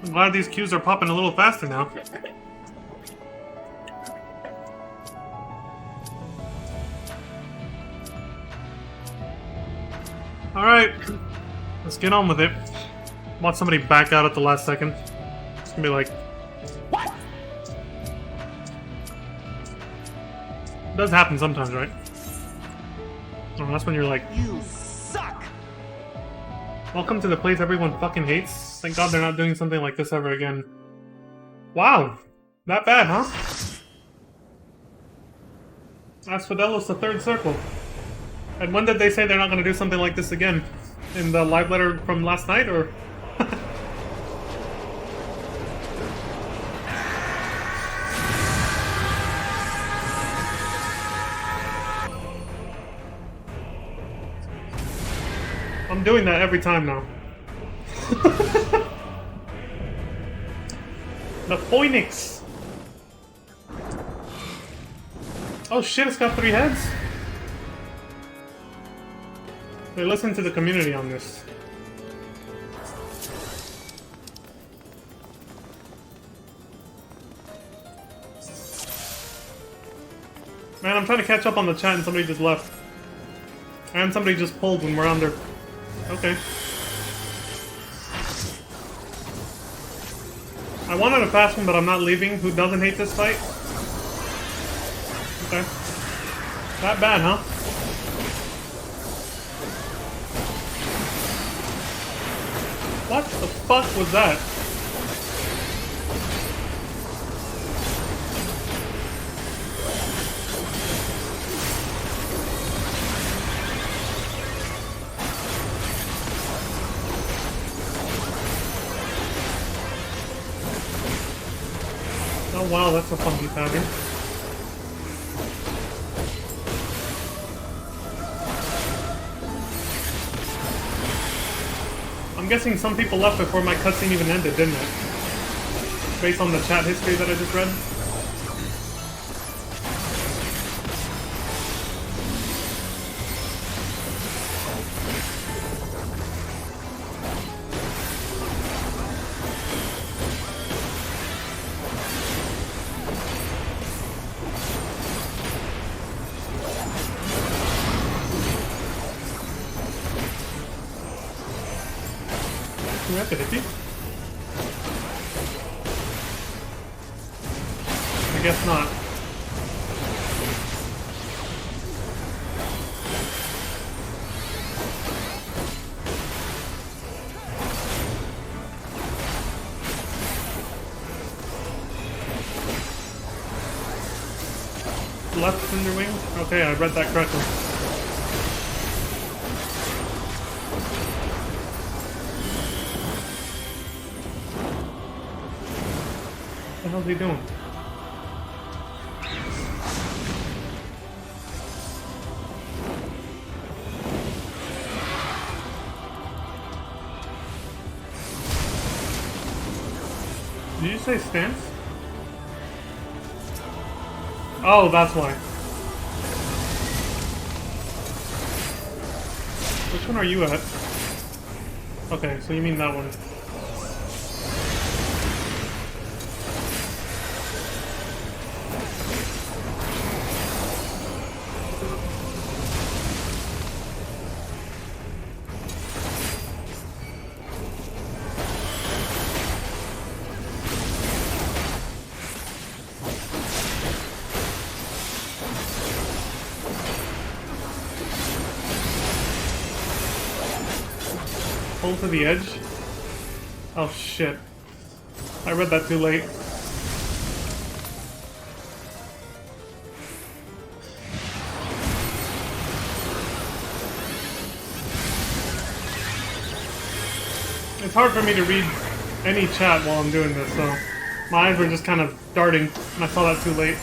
I'm glad these queues are popping a little faster now. Alright, let's get on with it. Watch somebody back out at the last second. It's gonna be like... What? It does happen sometimes, right? Oh, that's when you're like... You suck! Welcome to the place everyone fucking hates. Thank God they're not doing something like this ever again. Wow! That bad, huh? Asphodelos, the third circle. And when did they say they're not gonna do something like this again? In the live letter from last night, or...? I'm doing that every time now. The Phoenix! Oh shit, it's got 3 heads? They listen to the community on this. Man, I'm trying to catch up on the chat and somebody just left. And somebody just pulled when we're on their... Okay. I wanted a fast one, but I'm not leaving. Who doesn't hate this fight? Okay. That bad, huh? What the fuck was that? Oh wow, that's a funky pattern. I'm guessing some people left before my cutscene even ended, didn't it? Based on the chat history that I just read. Do we have to hit you? I guess not. Left Cinder Wing? Okay, I read that correctly. What the hell's he doing? Did you say stance? Oh, that's why. Which one are you at? Okay, so you mean that one. Pull to the edge? Oh shit. I read that too late. It's hard for me to read any chat while I'm doing this, so my eyes were just kind of darting, and I saw that too late.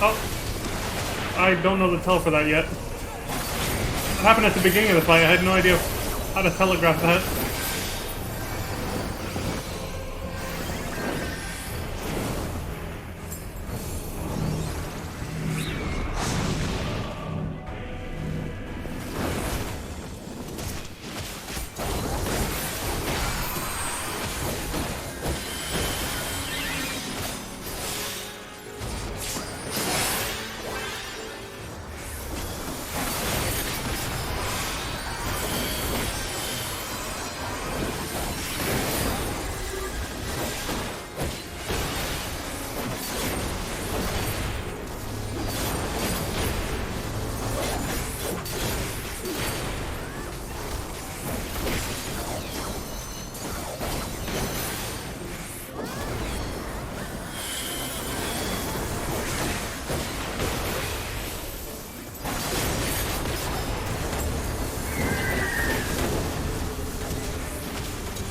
Oh, I don't know the tell for that yet. What happened at the beginning of the fight? I had no idea how to telegraph that.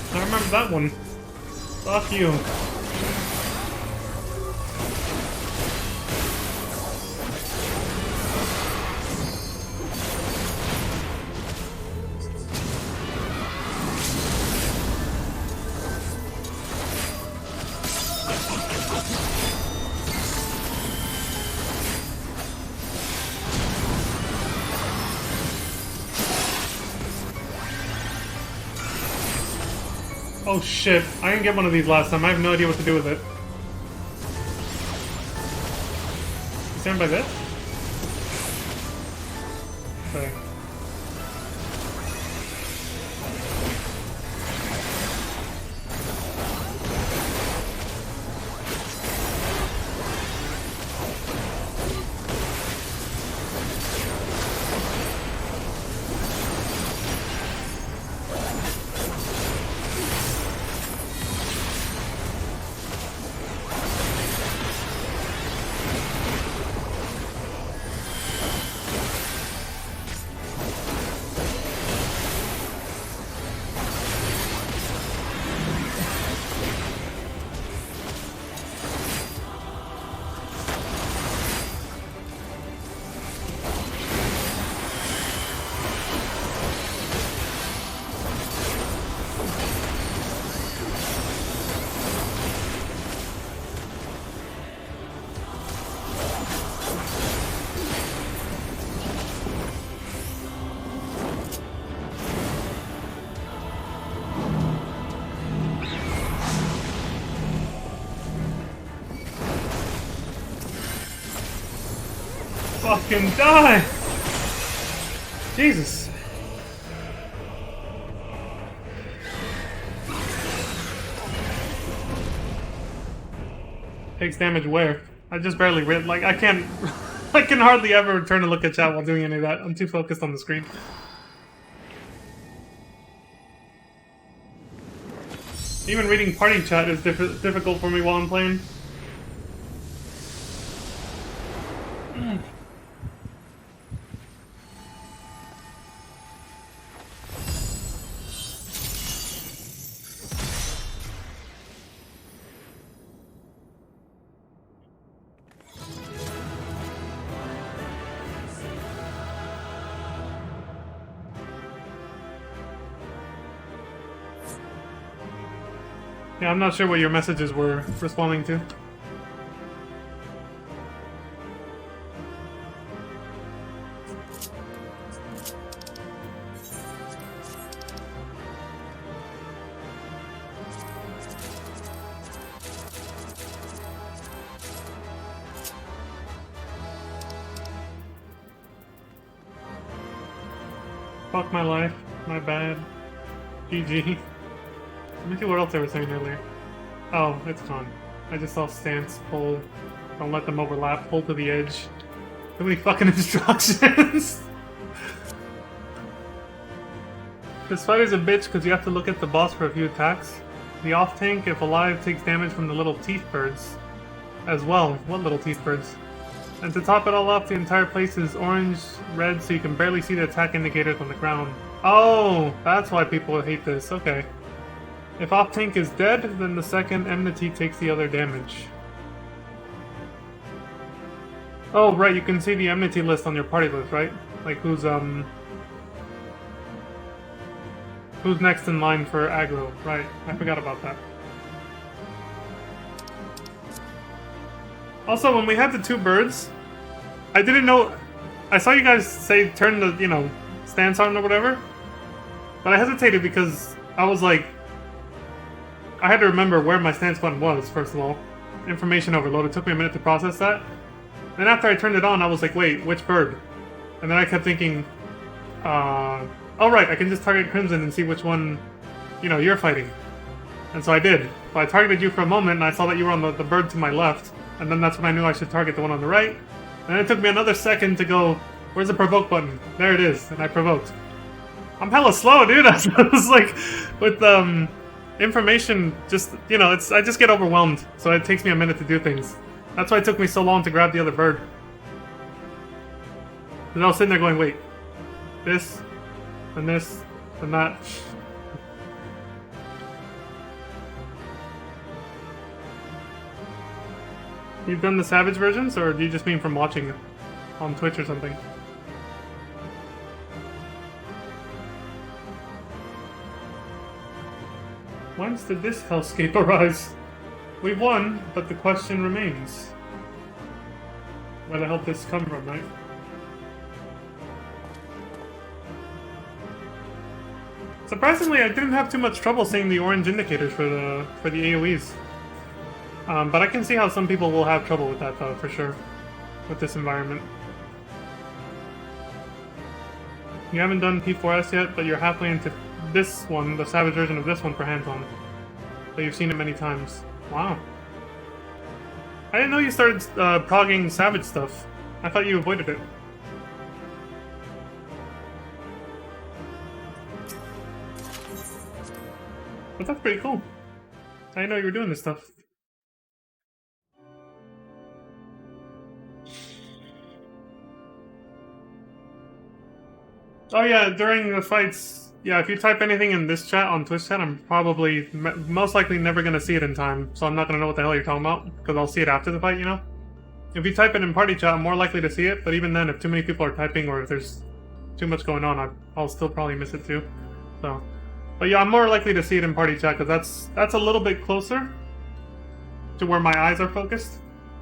I remember that one. Fuck you. Oh shit, I didn't get one of these last time. I have no idea what to do with it. You stand by this? Okay. Fucking die! Jesus. Takes damage where? I just barely read. Like, I can't. I can hardly ever turn to look at chat while doing any of that. I'm too focused on the screen. Even reading party chat is difficult for me while I'm playing. Yeah, I'm not sure what your messages were responding to. Fuck my life. My bad. GG. Let me see what else they were saying earlier. Oh, it's gone. I just saw stance, pull, don't let them overlap, pull to the edge. Too many fucking instructions! This fight is a bitch because you have to look at the boss for a few attacks. The off tank, if alive, takes damage from the little teeth birds. As well. What little teeth birds? And to top it all off, the entire place is orange, red, so you can barely see the attack indicators on the ground. Oh, that's why people hate this. Okay. If off tank is dead, then the second enmity takes the other damage. Oh, right, you can see the enmity list on your party list, right? Like who's next in line for aggro, right? I forgot about that. Also, when we had the two birds, I didn't know... I saw you guys say turn the, you know, stance on or whatever, but I hesitated because I was like... I had to remember where my stance button was, first of all. Information overload, it took me a minute to process that. Then after I turned it on, I was like, wait, which bird? And then I kept thinking, oh right, I can just target Crimson and see which one, you know, you're fighting. And so I did. So I targeted you for a moment, and I saw that you were on the bird to my left, and then that's when I knew I should target the one on the right. And then it took me another second to go, where's the provoke button? There it is, and I provoked. I'm hella slow, dude. I was like, with information, just, you know, I just get overwhelmed, so it takes me a minute to do things. That's why it took me so long to grab the other bird. And I was sitting there going, wait, this, and that. You've done the Savage versions, or do you just mean from watching on Twitch or something? Whence did this hellscape arise? We won, but the question remains. Where the hell did this come from, right? Surprisingly, I didn't have too much trouble seeing the orange indicators for the AoEs. But I can see how some people will have trouble with that, though, for sure. With this environment. You haven't done P4S yet, but you're halfway into this one, the Savage version of this one for hands-on. But you've seen it many times. Wow. I didn't know you started progging Savage stuff. I thought you avoided it. But that's pretty cool. I didn't know you were doing this stuff. Oh yeah, during the fights, yeah, if you type anything in this chat, on Twitch chat, I'm probably, most likely never gonna see it in time, so I'm not gonna know what the hell you're talking about, because I'll see it after the fight, you know? If you type it in party chat, I'm more likely to see it, but even then, if too many people are typing, or if there's too much going on, I'll still probably miss it too, so... But yeah, I'm more likely to see it in party chat, because that's a little bit closer to where my eyes are focused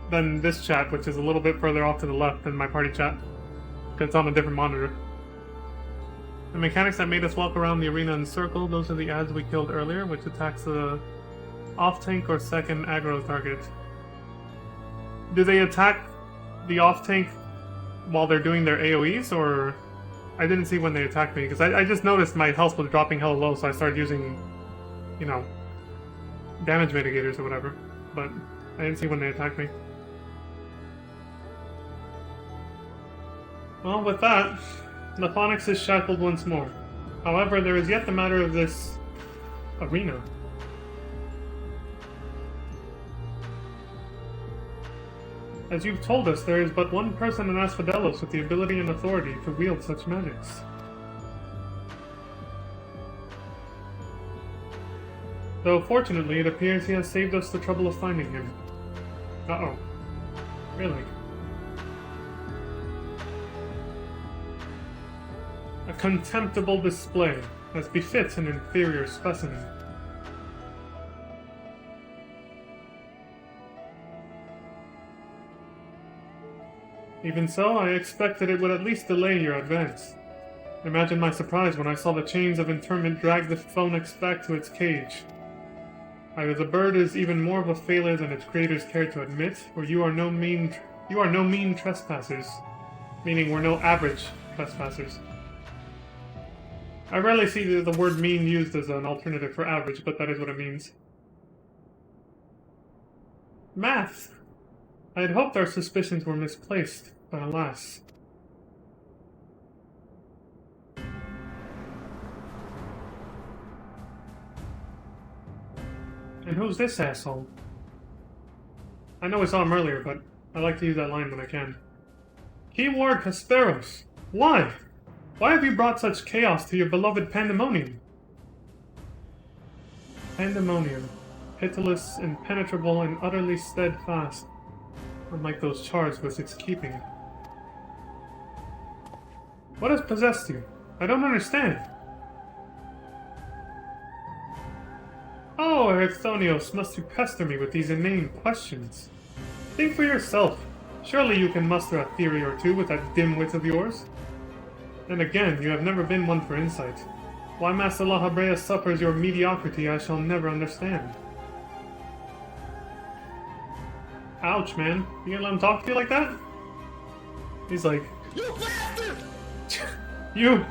than this chat, which is a little bit further off to the left than my party chat, because it's on a different monitor. The mechanics that made us walk around the arena in circle, those are the ads we killed earlier, which attacks the off-tank or second aggro target. Do they attack the off-tank while they're doing their AoEs, or... I didn't see when they attacked me, because I just noticed my health was dropping hella low, so I started using, you know, damage mitigators or whatever, but I didn't see when they attacked me. Well, with that, the Phonix is shackled once more. However, there is yet the matter of this arena. As you've told us, there is but one person in Asphodelos with the ability and authority to wield such magics. Though fortunately, it appears he has saved us the trouble of finding him. Uh-oh. Really? A contemptible display, as befits an inferior specimen. Even so, I expected it would at least delay your advance. Imagine my surprise when I saw the chains of interment drag the Phoenix back to its cage. Either the bird is even more of a failure than its creators care to admit, or you are no mean trespassers. Meaning we're no average trespassers. I rarely see the word mean used as an alternative for average, but that is what it means. Math! I had hoped our suspicions were misplaced, but alas. And who's this asshole? I know we saw him earlier, but I like to use that line when I can. Keyword Hesperos. Why? Why have you brought such chaos to your beloved Pandemonium? Pandemonium. Pitiless, impenetrable, and utterly steadfast. unlike those charged with its keeping. What has possessed you? I don't understand. Oh, Ericthonios, must you pester me with these inane questions? Think for yourself. Surely you can muster a theory or two with that dim wit of yours. And again, you have never been one for insight. Why Master La Habrea suffers your mediocrity I shall never understand. Ouch, man. You gonna let him talk to you like that? He's like... You bastard! You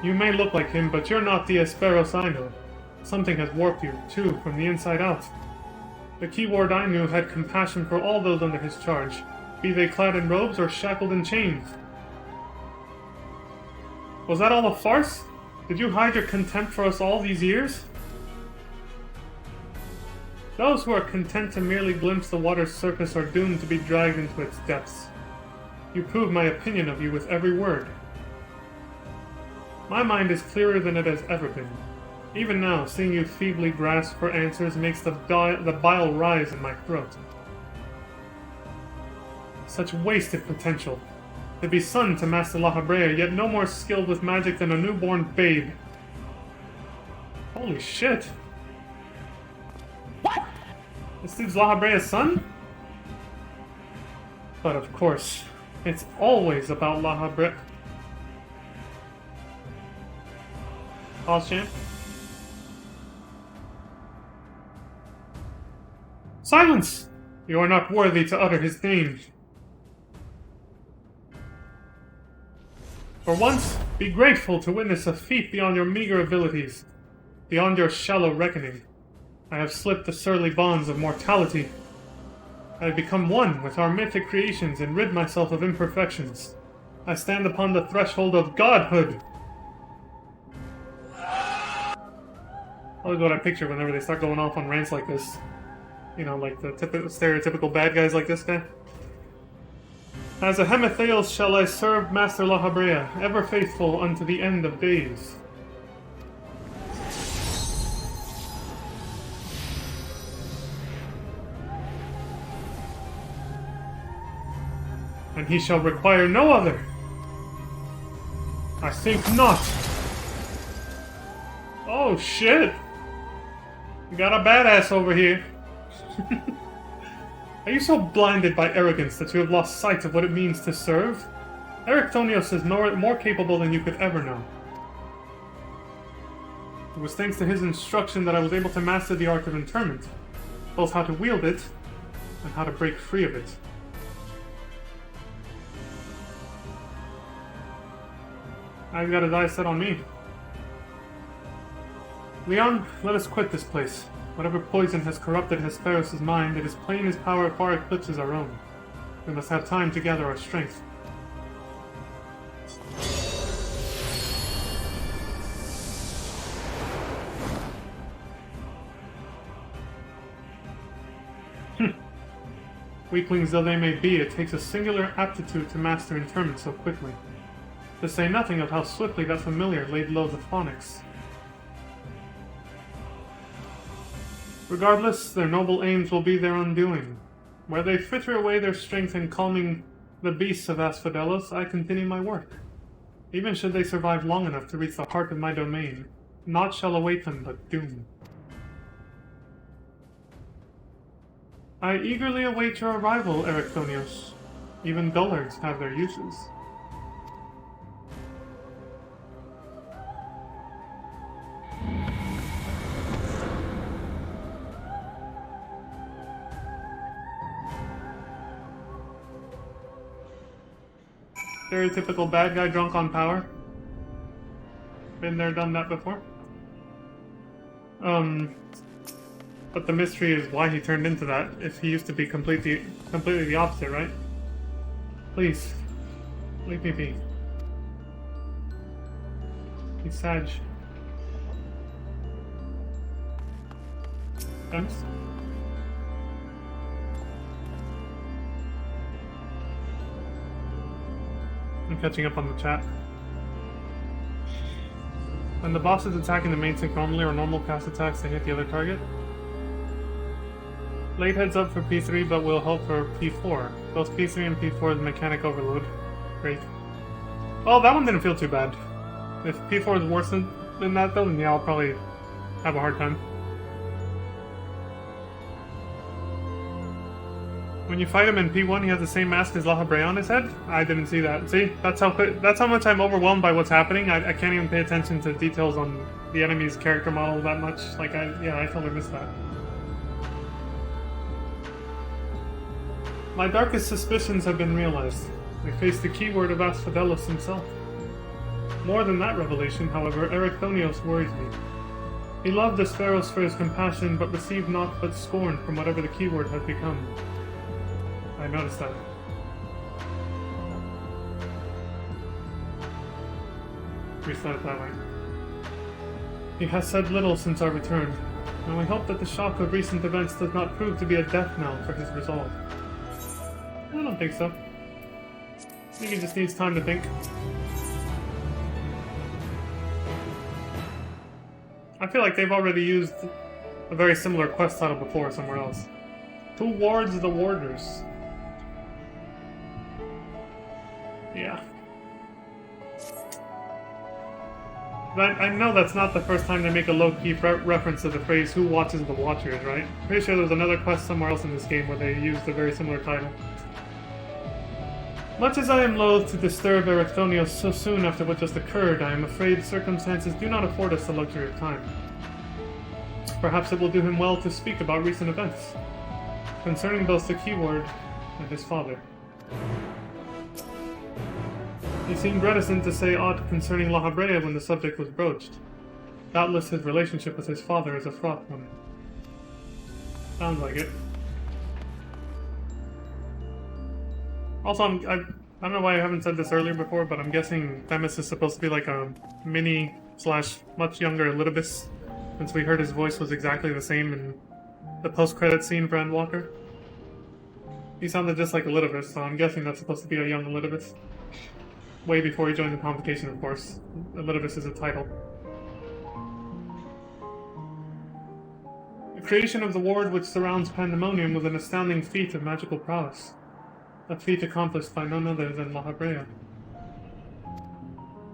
may look like him, but you're not the Esperos I know. Something has warped you, too, from the inside out. The keyword I knew had compassion for all those under his charge, be they clad in robes or shackled in chains. Was that all a farce? Did you hide your contempt for us all these years? Those who are content to merely glimpse the water's surface are doomed to be dragged into its depths. You prove my opinion of you with every word. My mind is clearer than it has ever been. Even now, seeing you feebly grasp for answers makes the bile rise in my throat. Such wasted potential. To be son to Master La Habrea, yet no more skilled with magic than a newborn babe. Holy shit. What? This dude's La Habrea's son? But of course, it's always about La Habrea. Pause, champ. Silence! You are not worthy to utter his name. For once, be grateful to witness a feat beyond your meager abilities, beyond your shallow reckoning. I have slipped the surly bonds of mortality. I have become one with our mythic creations and rid myself of imperfections. I stand upon the threshold of godhood. Always what I picture whenever they start going off on rants like this. You know, like the stereotypical bad guys like this guy. As a Hemetheos shall I serve Master La Habrea, ever faithful unto the end of days. And he shall require no other. I think not. Oh shit! You got a badass over here. Are you so blinded by arrogance that you have lost sight of what it means to serve? Ericthonios is more capable than you could ever know. It was thanks to his instruction that I was able to master the art of interment, both how to wield it and how to break free of it. I've got his eyes set on me. Leon, let us quit this place. Whatever poison has corrupted Hesperos' mind, it is plain his power far eclipses our own. We must have time to gather our strength. Weaklings though they may be, it takes a singular aptitude to master interment so quickly. To say nothing of how swiftly that familiar laid low the phonics. Regardless, their noble aims will be their undoing. Where they fritter away their strength in calming the beasts of Asphodelos, I continue my work. Even should they survive long enough to reach the heart of my domain, naught shall await them but doom. I eagerly await your arrival, Ericthonios. Even dullards have their uses. Stereotypical bad guy drunk on power. Been there, done that before. But the mystery is why he turned into that, if he used to be completely the opposite, right? Please, leave me be. He's Sag. Thanks. I'm catching up on the chat. When the boss is attacking the main sync normally or normal cast attacks, they hit the other target. Late heads up for P3, but will help for P4. Both P3 and P4 is mechanic overload. Great. Well, that one didn't feel too bad. If P4 is worse than that, though, then yeah, I'll probably have a hard time. When you fight him in P1, he has the same mask as La Habrea on his head? I didn't see that. See? That's how much I'm overwhelmed by what's happening. I can't even pay attention to details on the enemy's character model that much. Like, I totally missed that. My darkest suspicions have been realized. I face the keyword of Asphodelos himself. More than that revelation, however, Erechthonios worries me. He loved Asperos for his compassion, but received naught but scorn from whatever the keyword has become. I noticed that. Reset it that way. He has said little since our return, and we hope that the shock of recent events does not prove to be a death knell for his resolve. I don't think so. I think he just needs time to think. I feel like they've already used a very similar quest title before somewhere else. Who wards the warders? Yeah. But I know that's not the first time they make a low-key reference to the phrase, who watches the watchers, right? Pretty sure there's another quest somewhere else in this game where they used a very similar title. Much as I am loath to disturb Erechthonios so soon after what just occurred, I am afraid circumstances do not afford us the luxury of time. Perhaps it will do him well to speak about recent events, concerning both the keyword and his father. He seemed reticent to say aught concerning La Habrea when the subject was broached. Doubtless his relationship with his father is a fraught one. Sounds like it. Also, I don't know why I haven't said this earlier before, but I'm guessing Themis is supposed to be like a mini / much younger Elidibus, since we heard his voice was exactly the same in the post-credit scene for Endwalker. He sounded just like Elidibus, so I'm guessing that's supposed to be a young Elidibus. Way before he joined the Convocation, of course. Elidibus is a title. The creation of the ward which surrounds Pandemonium was an astounding feat of magical prowess. A feat accomplished by none other than La Habrea.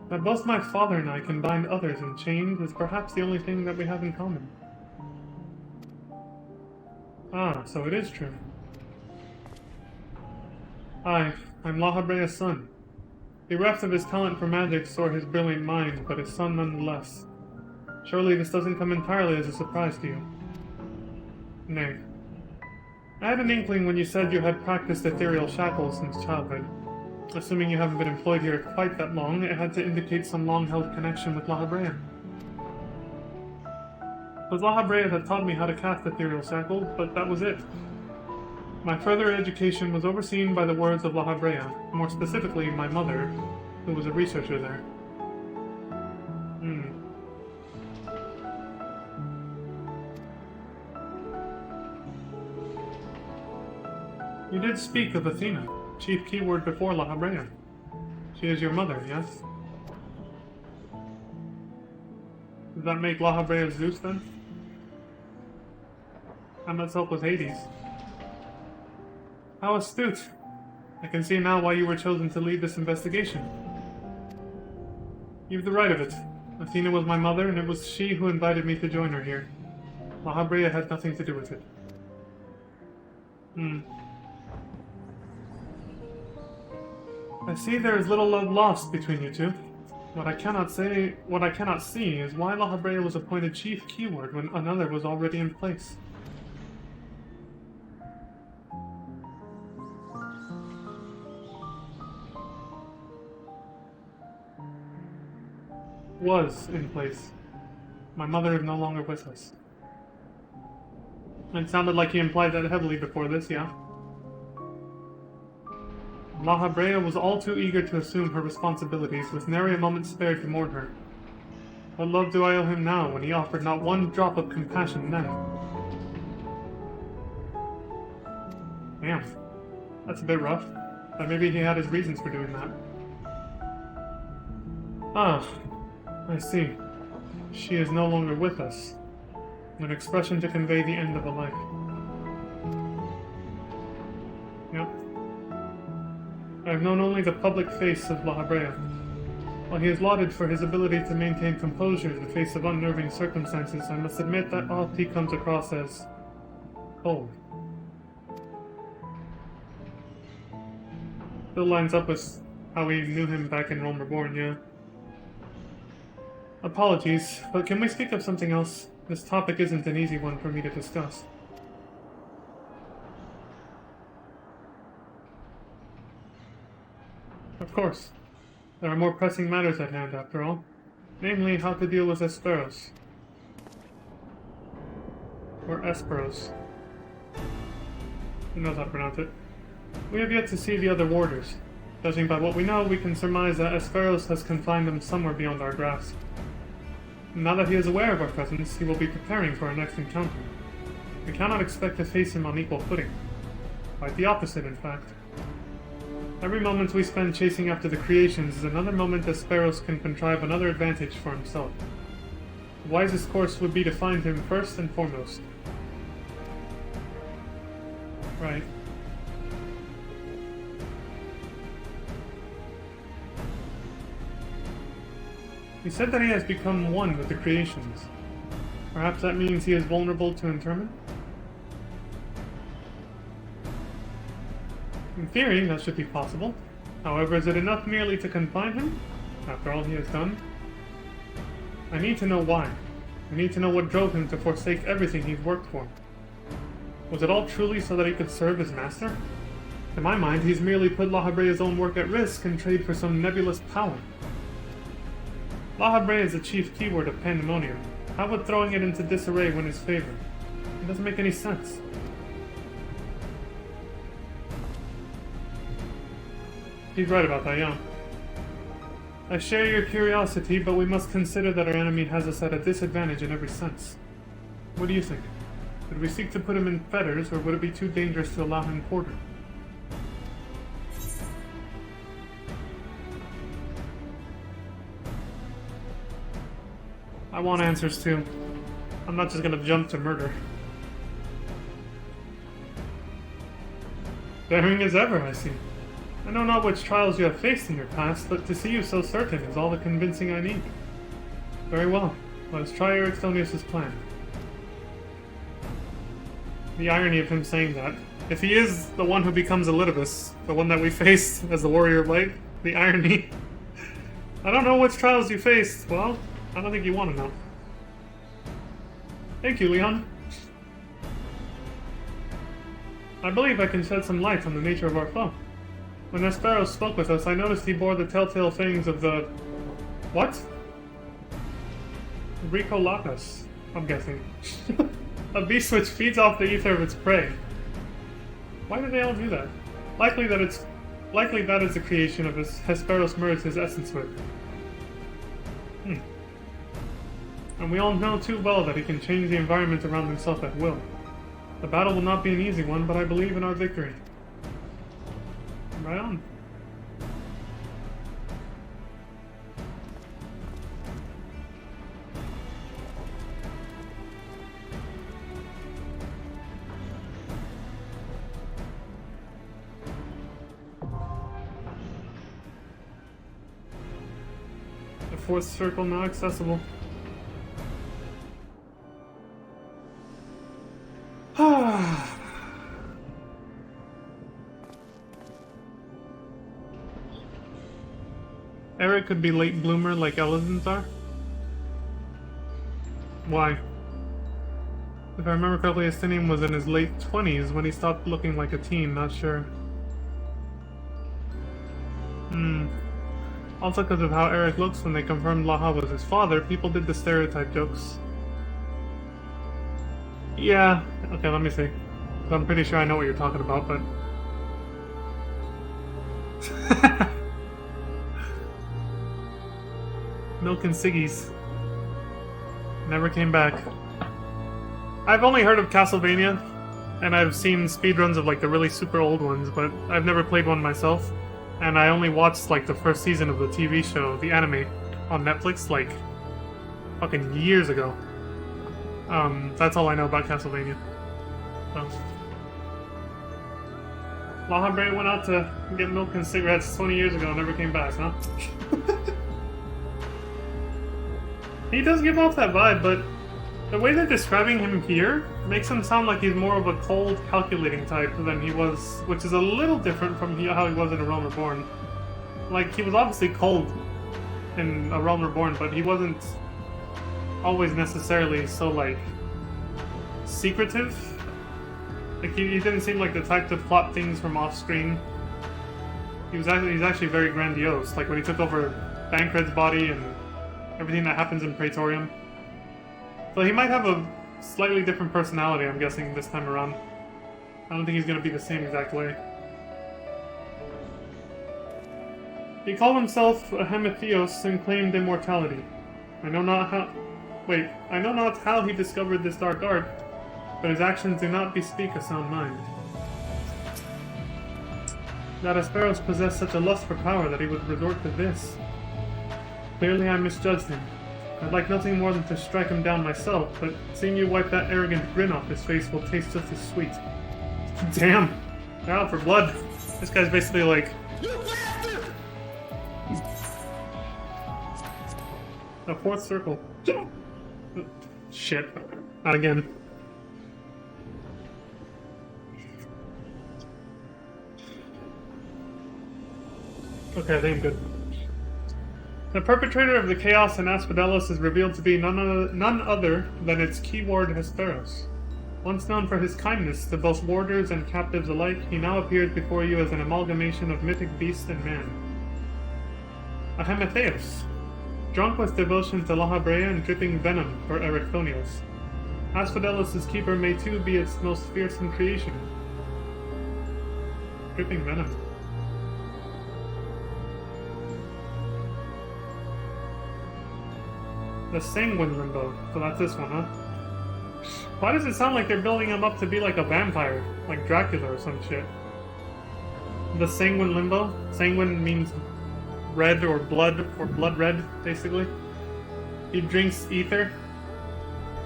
That both my father and I can bind others in chains is perhaps the only thing that we have in common. Ah, so it is true. I'm La Habrea's son. Bereft of his talent for magic or his brilliant mind, but his son nonetheless. Surely this doesn't come entirely as a surprise to you. Nay. I had an inkling when you said you had practiced ethereal shackles since childhood. Assuming you haven't been employed here quite that long, it had to indicate some long-held connection with La Habrea. It was La Habrea that taught me how to cast ethereal shackles, but that was it. My further education was overseen by the words of La Habrea, more specifically my mother, who was a researcher there. You did speak of Athena, chief keyword before La Habrea. She is your mother, yes? Does that make La Habrea Zeus, then? And let's help with Hades. How astute! I can see now why you were chosen to lead this investigation. You've the right of it. Athena was my mother, and it was she who invited me to join her here. La Habrea had nothing to do with it. I see there is little love lost between you two. What I cannot see is why La Habrea was appointed chief keyword when another was already in place. Was in place. My mother is no longer with us. It sounded like he implied that heavily before this, yeah? La Habrea was all too eager to assume her responsibilities, with nary a moment spared to mourn her. What love do I owe him now, when he offered not one drop of compassion then? Damn. That's a bit rough. But maybe he had his reasons for doing that. Ah, I see. She is no longer with us. An expression to convey the end of a life. Yep. I have known only the public face of La Habrea. While he is lauded for his ability to maintain composure in the face of unnerving circumstances, I must admit that often he comes across as cold. Still lines up with how we knew him back in Rome Reborn, yeah. Apologies, but can we speak of something else? This topic isn't an easy one for me to discuss. Of course. There are more pressing matters at hand, after all. Namely, how to deal with Esperos. Or Esperos. Who knows how to pronounce it? We have yet to see the other warders. Judging by what we know, we can surmise that Esperos has confined them somewhere beyond our grasp. Now that he is aware of our presence, he will be preparing for our next encounter. We cannot expect to face him on equal footing. Quite the opposite, in fact. Every moment we spend chasing after the creations is another moment Esperos can contrive another advantage for himself. The wisest course would be to find him first and foremost. Right. He said that he has become one with the creations. Perhaps that means he is vulnerable to interment? In theory, that should be possible. However, is it enough merely to confine him, after all he has done? I need to know why. I need to know what drove him to forsake everything he's worked for. Was it all truly so that he could serve his master? To my mind, he's merely put La Habrea's own work at risk in trade for some nebulous power. La Habrea is the chief keyword of Pandemonium. How would throwing it into disarray win his favor? It doesn't make any sense. He's right about that, yeah. I share your curiosity, but we must consider that our enemy has us at a disadvantage in every sense. What do you think? Should we seek to put him in fetters, or would it be too dangerous to allow him quartered? I want answers too. I'm not just gonna jump to murder. Daring as ever, I see. I know not which trials you have faced in your past, but to see you so certain is all the convincing I need. Very well. Let us try Ericthonius' plan. The irony of him saying that. If he is the one who becomes Elidibus, the one that we faced as the Warrior of Light, the irony. I don't know which trials you faced. Well, I don't think you want to know. Thank you, Leon. I believe I can shed some light on the nature of our foe. When Esperos spoke with us, I noticed he bore the telltale things of the... What? Ricolacus, I'm guessing. A beast which feeds off the ether of its prey. Why do they all do that? Likely that is the creation of Hesperos merged his essence with. And we all know too well that he can change the environment around himself at will. The battle will not be an easy one, but I believe in our victory. Right on. The fourth circle now accessible. Eric could be late bloomer like Elizans are? Why? If I remember correctly, Estinian was in his late 20s when he stopped looking like a teen, not sure. Also because of how Eric looks when they confirmed Laha was his father, people did the stereotype jokes. Yeah, okay, let me see. I'm pretty sure I know what you're talking about, but... Milk and Siggies. Never came back. I've only heard of Castlevania, and I've seen speedruns of like the really super old ones, but I've never played one myself. And I only watched like the first season of the TV show, the anime, on Netflix, like fucking years ago. That's all I know about Castlevania. So. Lahabre went out to get milk and cigarettes 20 years ago and never came back, huh? He does give off that vibe, but the way they're describing him here makes him sound like he's more of a cold, calculating type than he was, which is a little different from how he was in A Realm Reborn. Like, he was obviously cold in A Realm Reborn, but he wasn't always necessarily so, like, secretive. Like, he didn't seem like the type to plot things from off-screen. He's actually very grandiose, like when he took over Bankred's body and everything that happens in Praetorium. So he might have a slightly different personality, I'm guessing, this time around. I don't think he's gonna be the same exact way. He called himself a Hematheos and claimed immortality. I know not how he discovered this dark art, but his actions do not bespeak a sound mind. That Asperos possessed such a lust for power that he would resort to this. Clearly I misjudged him. I'd like nothing more than to strike him down myself, but seeing you wipe that arrogant grin off his face will taste just as sweet. Damn! They're out for blood. This guy's basically like... A fourth circle. Shit. Not again. Okay, I think I'm good. The perpetrator of the chaos in Asphodelos is revealed to be none other than its keyword Hesperos. Once known for his kindness to both warders and captives alike, he now appears before you as an amalgamation of mythic beast and man. A Hematheos, drunk with devotion to Lahabrea and dripping venom for Erichthonios. Asphodelos' keeper may too be its most fearsome creation. Dripping venom. The Sanguine Limbo. So that's this one, huh? Why does it sound like they're building him up to be like a vampire? Like Dracula or some shit. The Sanguine Limbo? Sanguine means red or blood red, basically. He drinks ether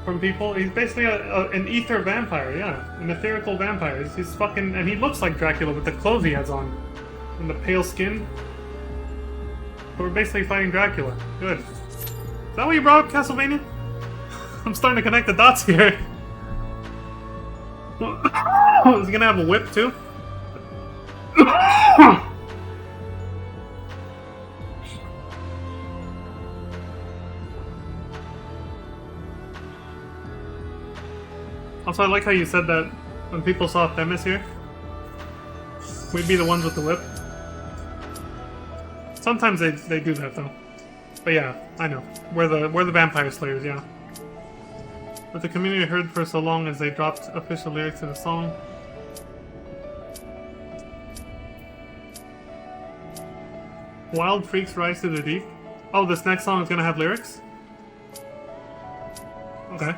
from people. He's basically an ether vampire, yeah. An etherical vampire. He's fucking... And he looks like Dracula with the clothes he has on. And the pale skin. But we're basically fighting Dracula. Good. Is that why you brought up Castlevania? I'm starting to connect the dots here. Is he gonna have a whip too? Also, I like how you said that when people saw Themis here, we'd be the ones with the whip. Sometimes they do that though. But yeah, I know. We're the vampire slayers, yeah. But the community heard for so long as they dropped official lyrics to the song. Wild freaks rise to the deep. Oh, this next song is gonna have lyrics? Okay.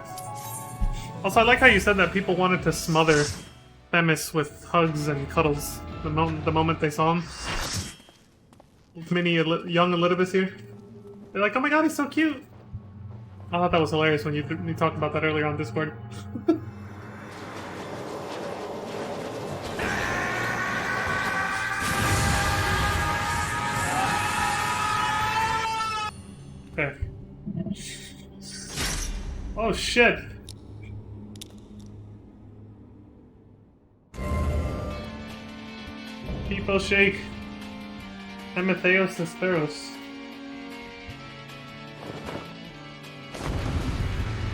Also, I like how you said that people wanted to smother Themis with hugs and cuddles the moment they saw him. Mini young Elidibus here. They're like, oh my god, he's so cute! I thought that was hilarious when you talked about that earlier on Discord. Okay. Oh shit! People shake. Hematheos Hesperos.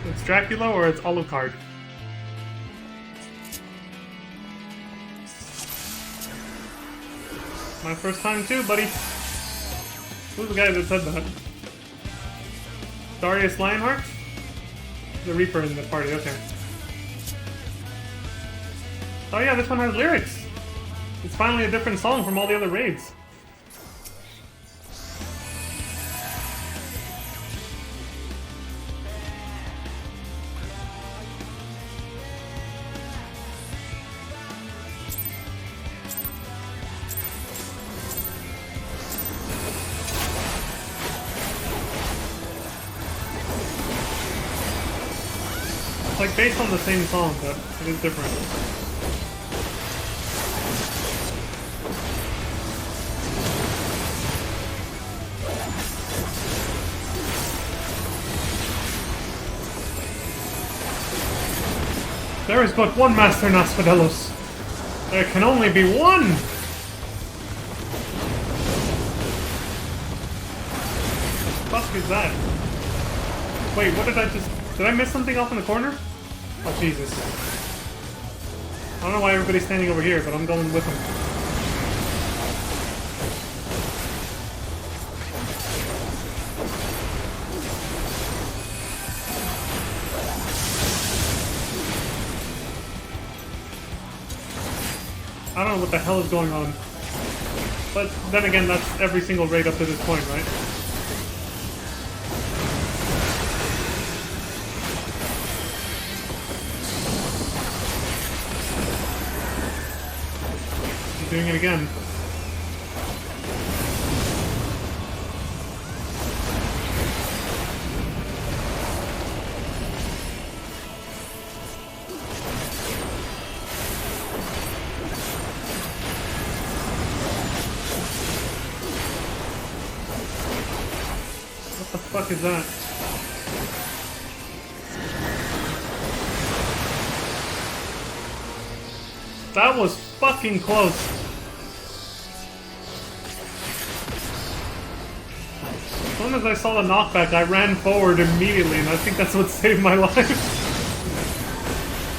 It's Dracula or it's Alucard? My first time too, buddy. Who's the guy that said that? Darius Lionheart? The Reaper in the party, okay. Oh yeah, this one has lyrics! It's finally a different song from all the other raids. Like based on the same song, but it is different. There is but one Master Nasfadelos. There can only be one! What the fuck is that? Wait, what did I just... Did I miss something off in the corner? Oh, Jesus. I don't know why everybody's standing over here, but I'm going with them. I don't know what the hell is going on. But then again, that's every single raid up to this point, right? He's doing it again. What the fuck is that? That was fucking close. As soon as I saw the knockback, I ran forward immediately, and I think that's what saved my life.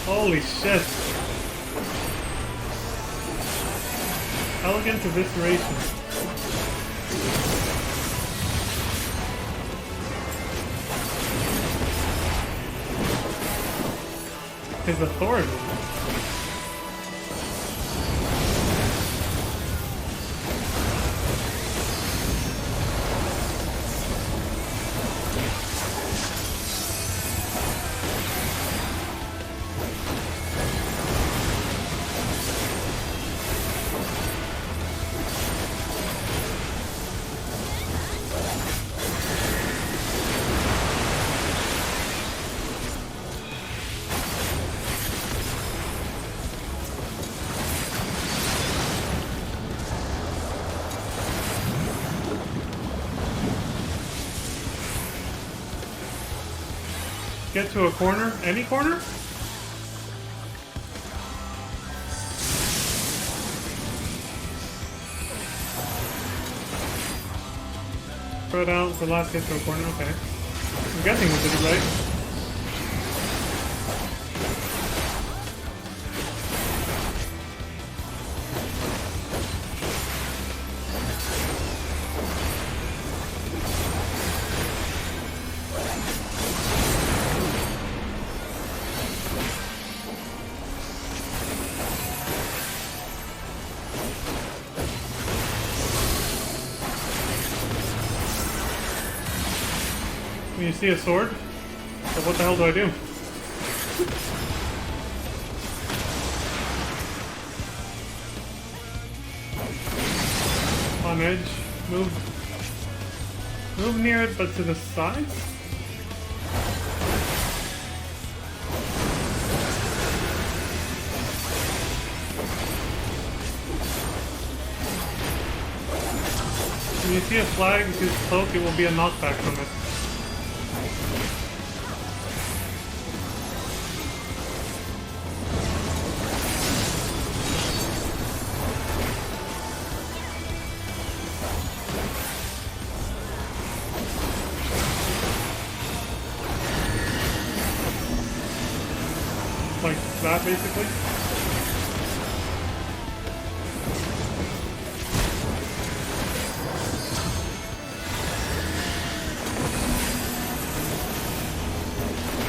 Holy shit. Elegant evisceration. His authority. Get to a corner? Any corner? Throw it out for last hit to a corner, okay. I'm guessing we did it right. When you see a sword, so what the hell do I do? On edge, move near it, but to the sides? When you see a flag, use cloak, it will be a knockback from it. Like that, basically.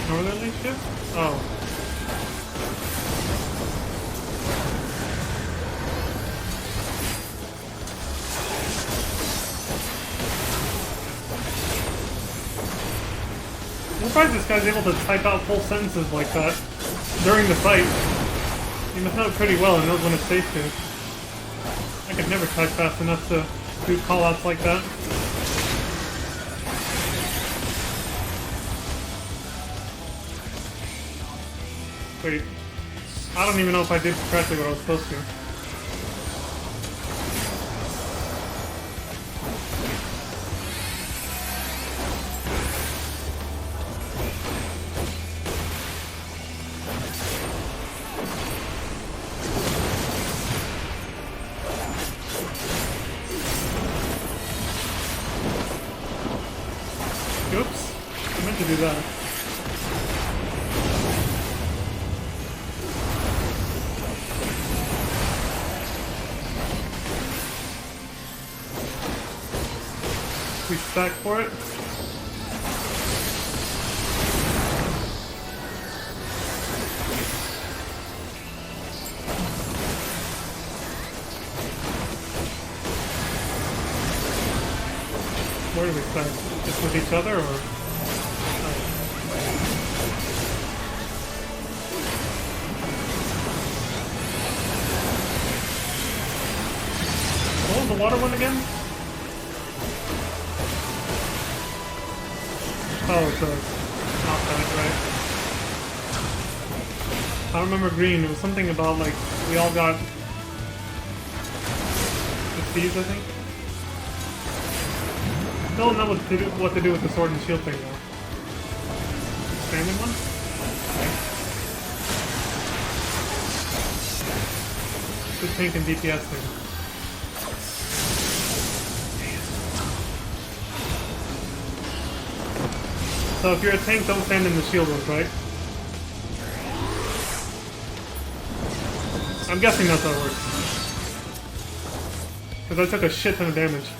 Northerly shift? Oh. I'm surprised this guy's able to type out full sentences like that during the fight. He must know it pretty well and knows when it's safe to. I could never type fast enough to do callouts like that. Wait, I don't even know if I did correctly what I was supposed to. do that. We stack for it. Where do we stack? Just with each other, or? What was the water one again? Oh, it's not that, right? I remember green. It was something about, like, we all got disease, I think. Still don't know what to do with the sword and shield thing, though. Expanded one? Good tank and DPS thing. So if you're a tank, don't stand in the shield ones, right? I'm guessing that's how it works. Because I took a shit ton of damage.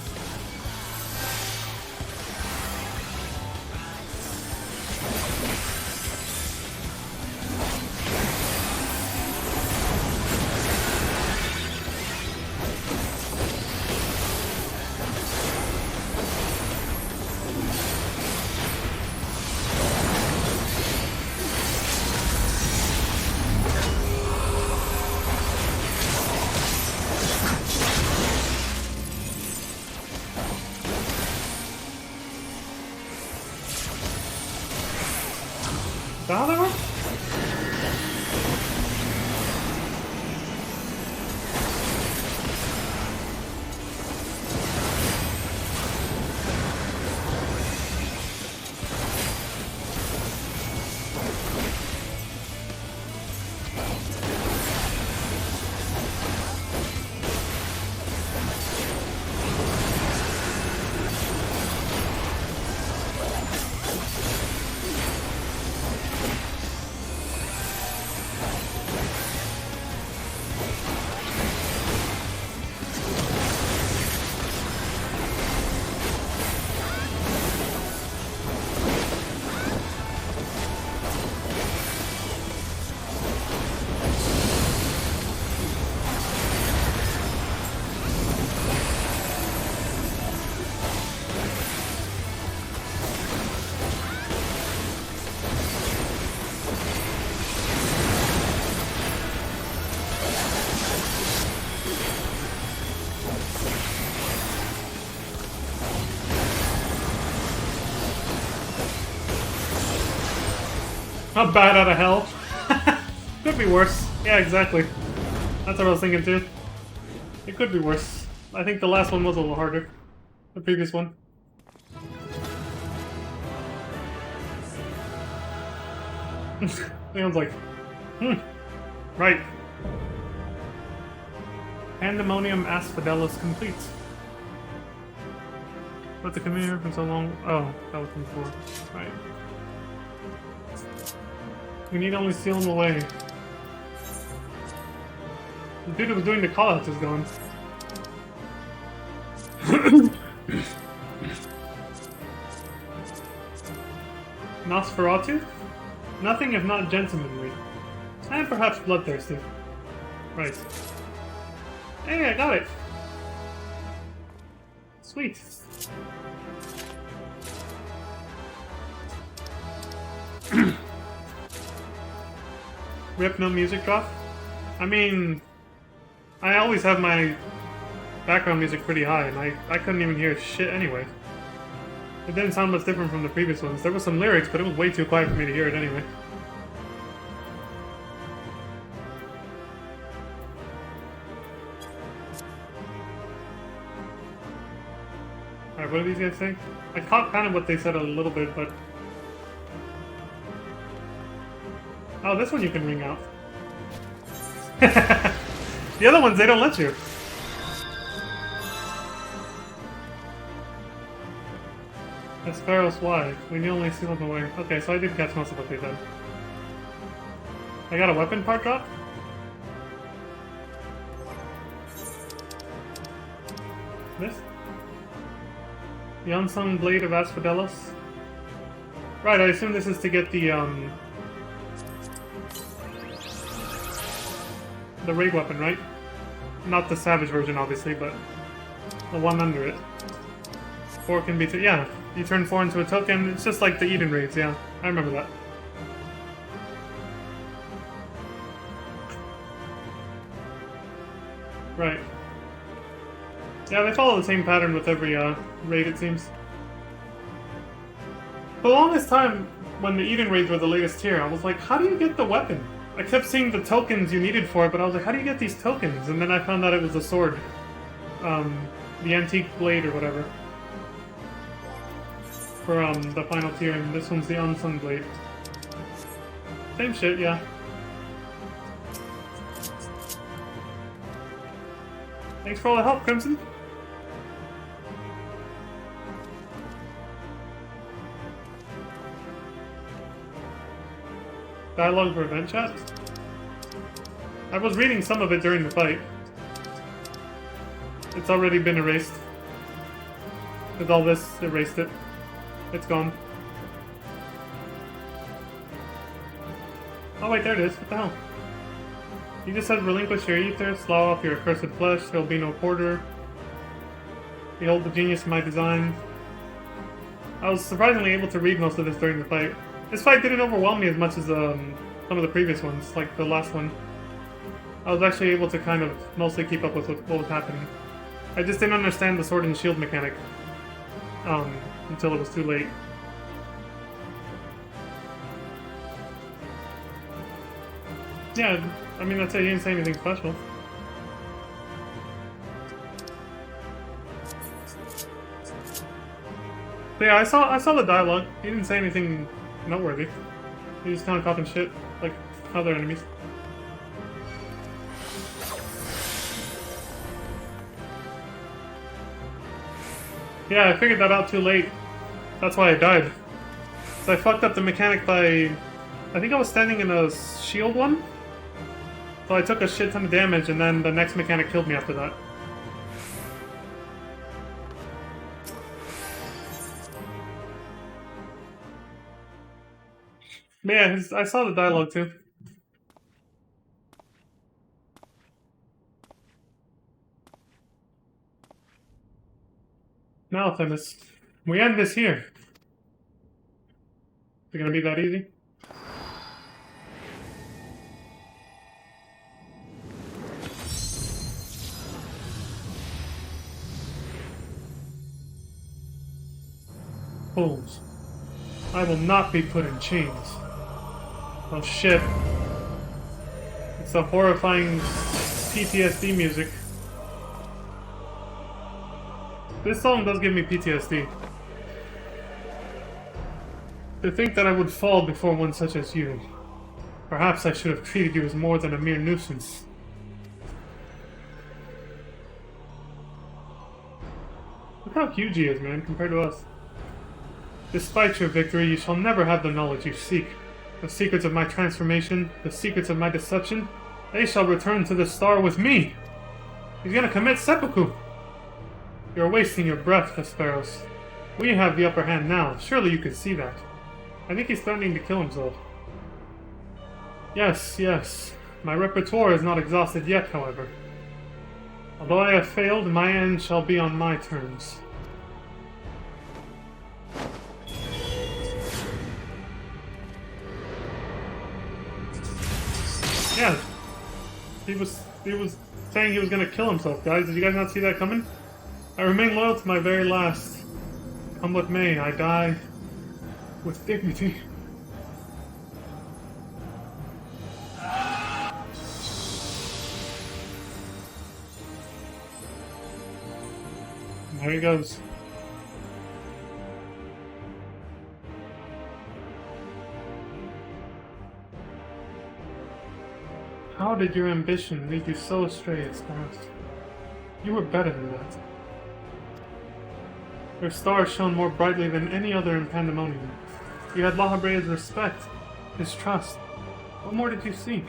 Is that how that works? Not bad out of hell. Could be worse. Yeah, exactly. That's what I was thinking too. It could be worse. I think the last one was a little harder. The previous one. Leon's like, right. Pandemonium Asphodelos complete. But the community for so long. Oh, that was before. Right. We need only seal him away. The dude who was doing the callouts is gone. Nosferatu? Nothing if not gentlemanly. And perhaps bloodthirsty. Right. Hey, I got it! Sweet. Rip, no music drop? I mean, I always have my background music pretty high, and I couldn't even hear shit anyway. It didn't sound much different from the previous ones. There were some lyrics, but it was way too quiet for me to hear it anyway. Alright, what do these guys say? I caught kind of what they said a little bit, but... Oh, this one you can ring out. The other ones, they don't let you. Asperos, why? We need only see them away. Okay, so I did catch most of what they did. I got a weapon part drop? This? The Unsung Blade of Asphodelos? Right, I assume this is to get the rig weapon, right? Not the Savage version, obviously, but the one under it. 4 can be... yeah, you turn 4 into a token. It's just like the Eden raids, yeah. I remember that. Right. Yeah, they follow the same pattern with every raid, it seems. For the longest time, when the Eden raids were the latest tier, I was like, how do you get the weapon? I kept seeing the tokens you needed for it, but I was like, how do you get these tokens? And then I found out it was a sword. The Antique Blade or whatever. For the final tier, and this one's the Unsung Blade. Same shit, yeah. Thanks for all the help, Crimson. Dialogue for event chat? I was reading some of it during the fight. It's already been erased. With all this, erased it. It's gone. Oh wait, there it is. What the hell? You just said relinquish your ether, slough off your accursed flesh, there will be no quarter. Behold the genius of my design. I was surprisingly able to read most of this during the fight. This fight didn't overwhelm me as much as some of the previous ones, like the last one. I was actually able to kind of mostly keep up with what was happening. I just didn't understand the sword and shield mechanic until it was too late. Yeah, I mean, that's it. He didn't say anything special. But yeah, I saw the dialogue. He didn't say anything noteworthy. He was kind of talking shit, like other enemies. Yeah, I figured that out too late. That's why I died. So I fucked up the mechanic by... I think I was standing in a shield one? So I took a shit ton of damage, and then the next mechanic killed me after that. But yeah, I saw the dialogue too. Now, Themis, we end this here. Is it gonna be that easy? Fools. I will not be put in chains. Oh shit. It's the horrifying PTSD music. This song does give me PTSD. To think that I would fall before one such as you. Perhaps I should have treated you as more than a mere nuisance. Look how huge he is, man, compared to us. Despite your victory, you shall never have the knowledge you seek. The secrets of my transformation, the secrets of my deception, they shall return to the star with me! He's gonna commit seppuku! You're wasting your breath, Hesperos. We have the upper hand now. Surely you can see that. I think he's threatening to kill himself. Yes, yes. My repertoire is not exhausted yet, however. Although I have failed, my end shall be on my terms. Yeah. He was saying he was gonna kill himself, guys. Did you guys not see that coming? I remain loyal to my very last. Come what may, I die with dignity. There he goes. How did your ambition lead you so astray, Asperos? You were better than that. Their star shone more brightly than any other in Pandemonium. You had Lahabrea's respect, his trust. What more did you seek?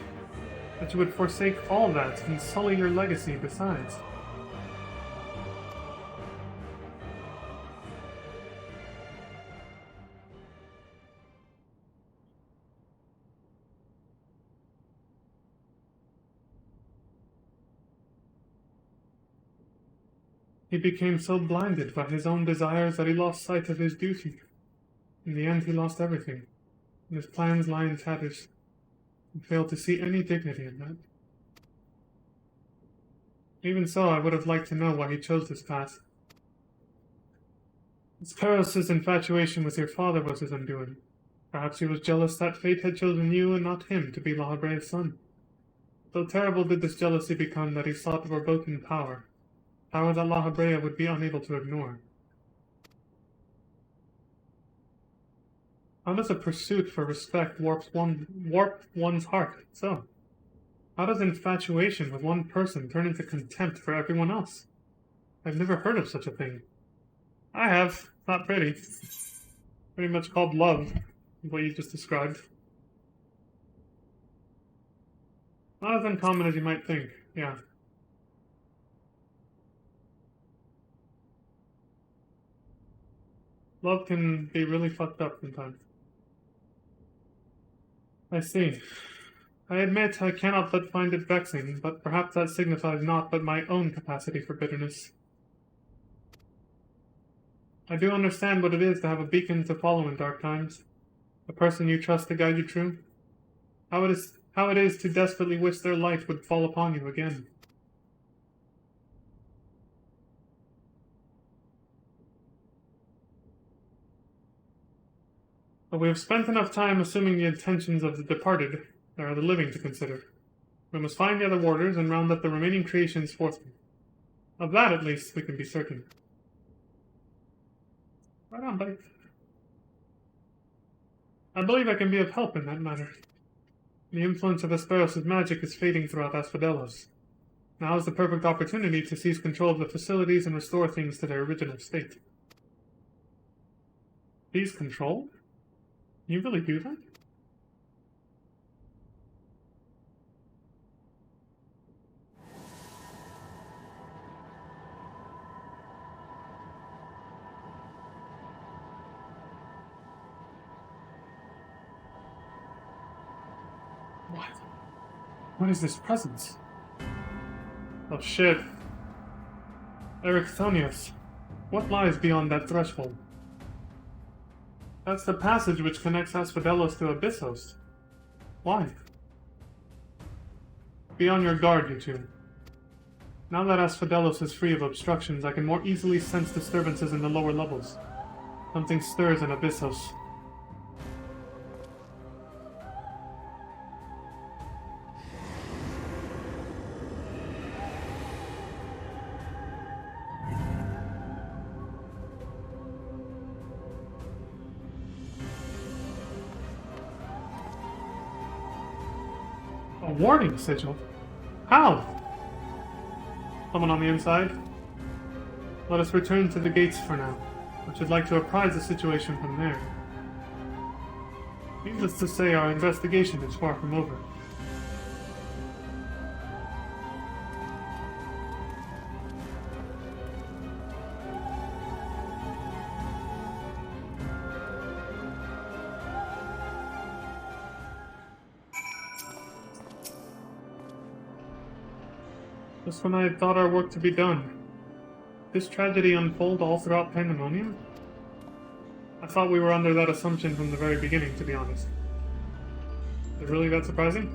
That you would forsake all that and sully your legacy besides. He became so blinded by his own desires that he lost sight of his duty. In the end, he lost everything, and his plans lie in tatters. He failed to see any dignity in that. Even so, I would have liked to know why he chose this path. Asperos' infatuation with your father was his undoing. Perhaps he was jealous that fate had chosen you and not him to be Lahabrea's son. So terrible did this jealousy become that he sought verboten power, power that Lahabrea would be unable to ignore. How does a pursuit for respect warp one's heart so? How does infatuation with one person turn into contempt for everyone else? I've never heard of such a thing. I have. Not pretty. Pretty much called love, what you just described. Not as uncommon as you might think, yeah. Love can be really fucked up sometimes. I see. I admit I cannot but find it vexing, but perhaps that signifies naught but my own capacity for bitterness. I do understand what it is to have a beacon to follow in dark times, a person you trust to guide you true. How it is to desperately wish their light would fall upon you again. But we have spent enough time assuming the intentions of the departed. There are the living to consider. We must find the other warders and round up the remaining creations forthwith. Of that, at least, we can be certain. Right on, buddy. I believe I can be of help in that matter. The influence of Asperos' magic is fading throughout Asphodelos. Now is the perfect opportunity to seize control of the facilities and restore things to their original state. Seize control? Can you really do that? What? What is this presence? Oh shit. Ericthonius. What lies beyond that threshold? That's the passage which connects Asphodelos to Abyssos. Why? Be on your guard, you two. Now that Asphodelos is free of obstructions, I can more easily sense disturbances in the lower levels. Something stirs in Abyssos. A warning sigil? How? Someone on the inside? Let us return to the gates for now. I should like to apprise the situation from there. Needless to say, our investigation is far from over. Just when I had thought our work to be done. This tragedy unfold all throughout Pandemonium? I thought we were under that assumption from the very beginning, to be honest. Is it really that surprising?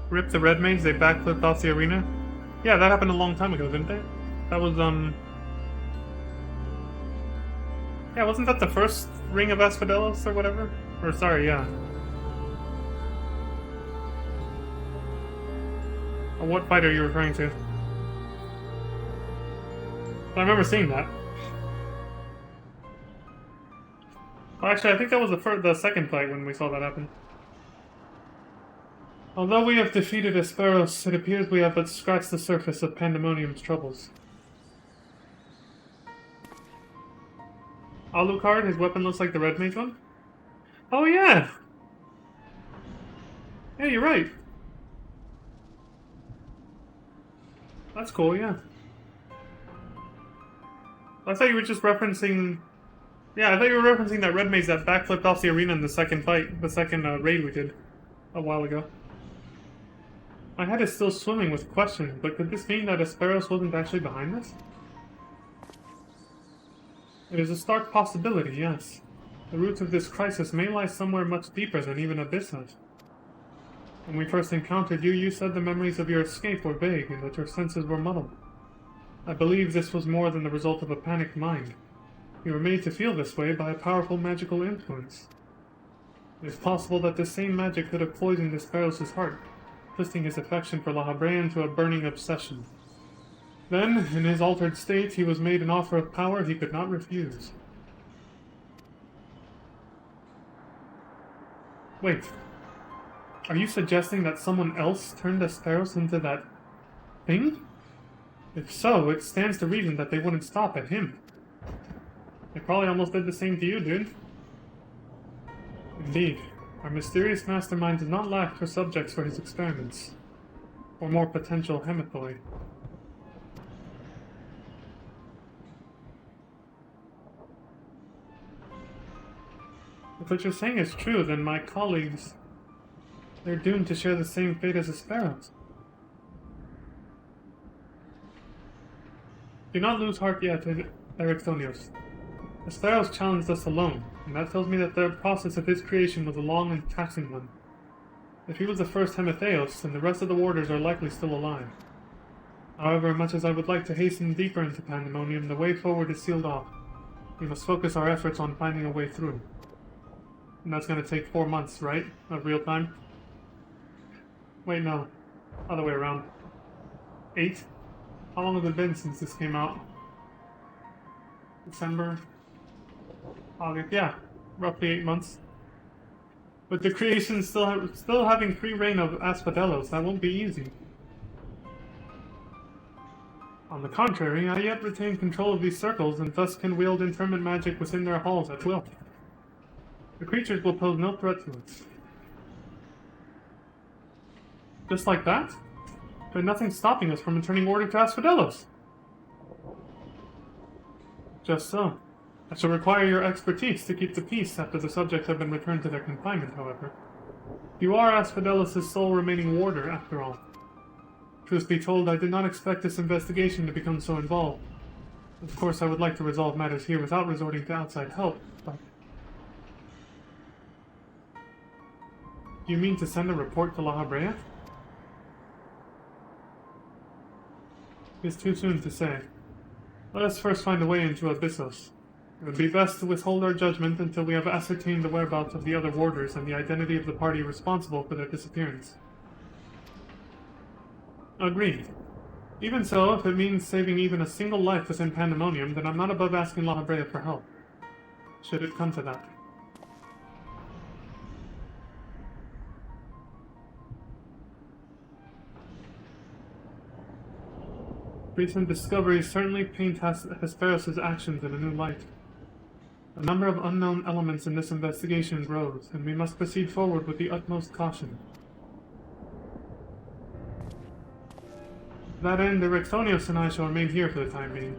Rip the Red Mage, they backflipped off the arena? Yeah, that happened a long time ago, didn't it? That was, yeah, wasn't that the first Ring of Asphodelos or whatever? Or, sorry, yeah. Or what fight are you referring to? I remember seeing that. Well, actually, I think that was the second fight when we saw that happen. Although we have defeated Asperos, it appears we have but scratched the surface of Pandemonium's troubles. Alucard, his weapon looks like the red mage one? Oh yeah! Yeah, you're right. That's cool, yeah. I thought you were just referencing... Yeah, I thought you were referencing that red mage that backflipped off the arena in the second fight, the second raid we did a while ago. My head is still swimming with questions, but could this mean that Asperos wasn't actually behind this? It is a stark possibility, yes. The roots of this crisis may lie somewhere much deeper than even Abyssos. When we first encountered you, you said the memories of your escape were vague and that your senses were muddled. I believe this was more than the result of a panicked mind. You were made to feel this way by a powerful magical influence. It is possible that this same magic could have poisoned Asperos' heart, twisting his affection for La Habrea into a burning obsession. Then, in his altered state, he was made an offer of power he could not refuse. Wait. Are you suggesting that someone else turned Asperos into that... thing? If so, it stands to reason that they wouldn't stop at him. They probably almost did the same to you, dude. Indeed. Our mysterious mastermind does not lack for subjects for his experiments. Or more potential hematoid. If what you're saying is true, then my colleagues... they're doomed to share the same fate as Asperos. Do not lose heart yet, Ericthonios. Asperos challenged us alone, and that tells me that the process of his creation was a long and taxing one. If he was the first Hematheos, then the rest of the warders are likely still alive. However, much as I would like to hasten deeper into Pandemonium, the way forward is sealed off. We must focus our efforts on finding a way through. And that's gonna take 4 months, right? Of real time? Wait, no. Other way around. 8? How long has it been since this came out? December? August? Yeah, roughly 8 months. With the creation still having free reign of Asphodelos, that won't be easy. On the contrary, I yet retain control of these circles and thus can wield interment magic within their halls at will. The creatures will pose no threat to us. Just like that? There's nothing stopping us from returning order to Asphodelos. Just so. I shall require your expertise to keep the peace after the subjects have been returned to their confinement, however. You are Asphodelos' sole remaining warder, after all. Truth be told, I did not expect this investigation to become so involved. Of course, I would like to resolve matters here without resorting to outside help, but... Do you mean to send a report to La Habrea? It's too soon to say. Let us first find a way into Abyssos. It would be best to withhold our judgment until we have ascertained the whereabouts of the other warders and the identity of the party responsible for their disappearance. Agreed. Even so, if it means saving even a single life within Pandemonium, then I'm not above asking La Habrea for help. Should it come to that. Recent discoveries certainly paint Hesperos' actions in a new light. A number of unknown elements in this investigation grows, and we must proceed forward with the utmost caution. To that end, Ericthonios and I shall remain here for the time being.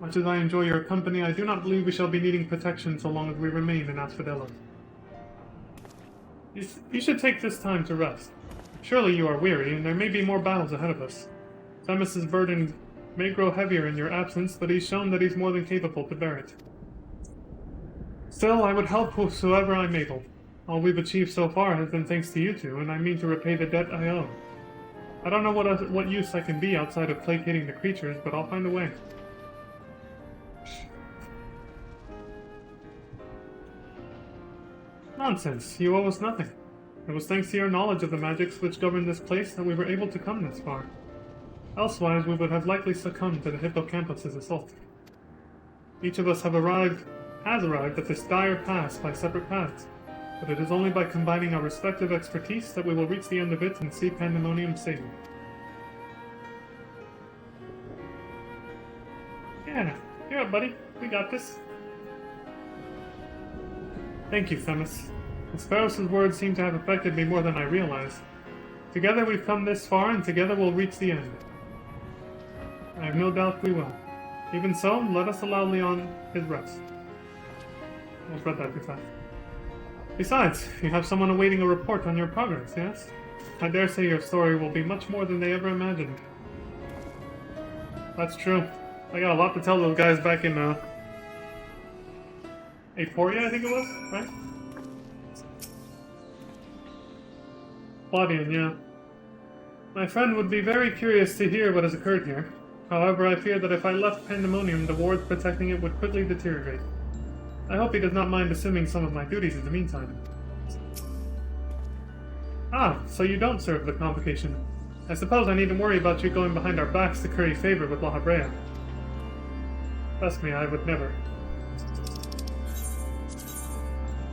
Much as I enjoy your company, I do not believe we shall be needing protection so long as we remain in Asphodelos. You should take this time to rest. Surely you are weary, and there may be more battles ahead of us. Themis' burden may grow heavier in your absence, but he's shown that he's more than capable to bear it. Still, I would help whosoever I'm able. All we've achieved so far has been thanks to you two, and I mean to repay the debt I owe. I don't know what use I can be outside of placating the creatures, but I'll find a way. Nonsense, you owe us nothing. It was thanks to your knowledge of the magics which govern this place that we were able to come this far. Elsewise, we would have likely succumbed to the Hippocampus' assault. Each of us has arrived at this dire pass by separate paths. But it is only by combining our respective expertise that we will reach the end of it and see Pandemonium saved. Yeah, buddy. We got this. Thank you, Themis. Asperos' words seem to have affected me more than I realized. Together we've come this far, and together we'll reach the end. I have no doubt we will. Even so, let us allow Leon his rest. I've read that too fast. Besides, you have someone awaiting a report on your progress, yes? I dare say your story will be much more than they ever imagined. That's true. I got a lot to tell those guys back in, Aphoria, I think it was, right? Claudian, yeah. My friend would be very curious to hear what has occurred here. However, I fear that if I left Pandemonium, the wards protecting it would quickly deteriorate. I hope he does not mind assuming some of my duties in the meantime. Ah, so you don't serve the Convocation. I suppose I need to worry about you going behind our backs to curry favor with La Habrea. Trust me, I would never.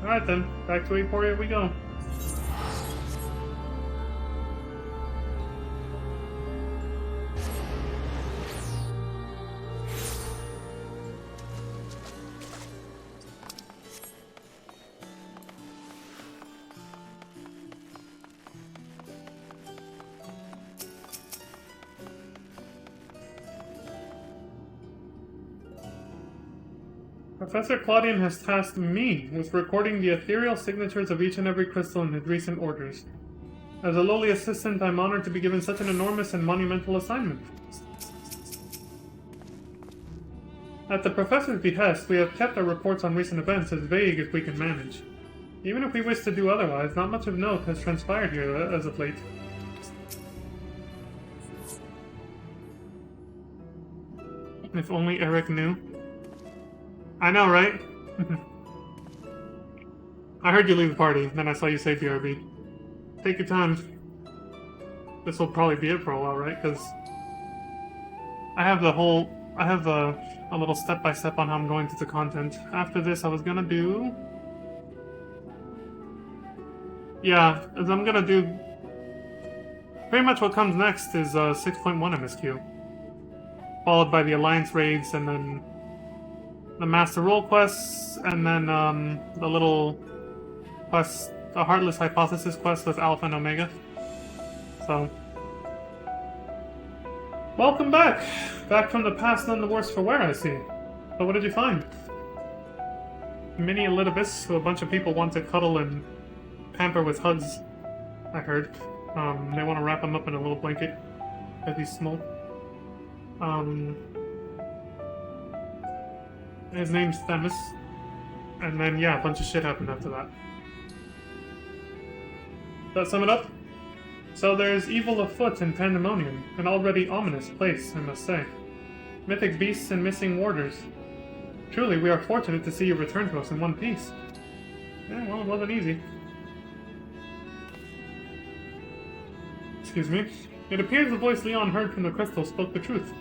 Alright then, back to Aporia we go. Professor Claudian has tasked me with recording the ethereal signatures of each and every crystal in his recent orders. As a lowly assistant, I'm honored to be given such an enormous and monumental assignment. At the Professor's behest, we have kept our reports on recent events as vague as we can manage. Even if we wish to do otherwise, not much of note has transpired here as of late. If only Eric knew. I know, right? I heard you leave the party, then I saw you say BRB. Take your time. This will probably be it for a while, right? Because I have a little step-by-step on how I'm going through the content. After this, I was gonna do... Yeah, as I'm gonna do... Pretty much what comes next is 6.1 MSQ. Followed by the Alliance raids, and then the Master Role quests, and then the little quest, the Heartless Hypothesis quest with Alpha and Omega. So, welcome back! Back from the past, none the worse for wear, I see. So what did you find? Mini Elidibus, who a bunch of people want to cuddle and pamper with hugs, I heard. They want to wrap him up in a little blanket as he's small. His name's Themis. And then, yeah, a bunch of shit happened after that. Does that sum it up? So there's evil afoot in Pandemonium, an already ominous place, I must say. Mythic beasts and missing warders. Truly, we are fortunate to see you return to us in one piece. Yeah, well, it wasn't easy. Excuse me. It appears the voice Leon heard from the crystal spoke the truth.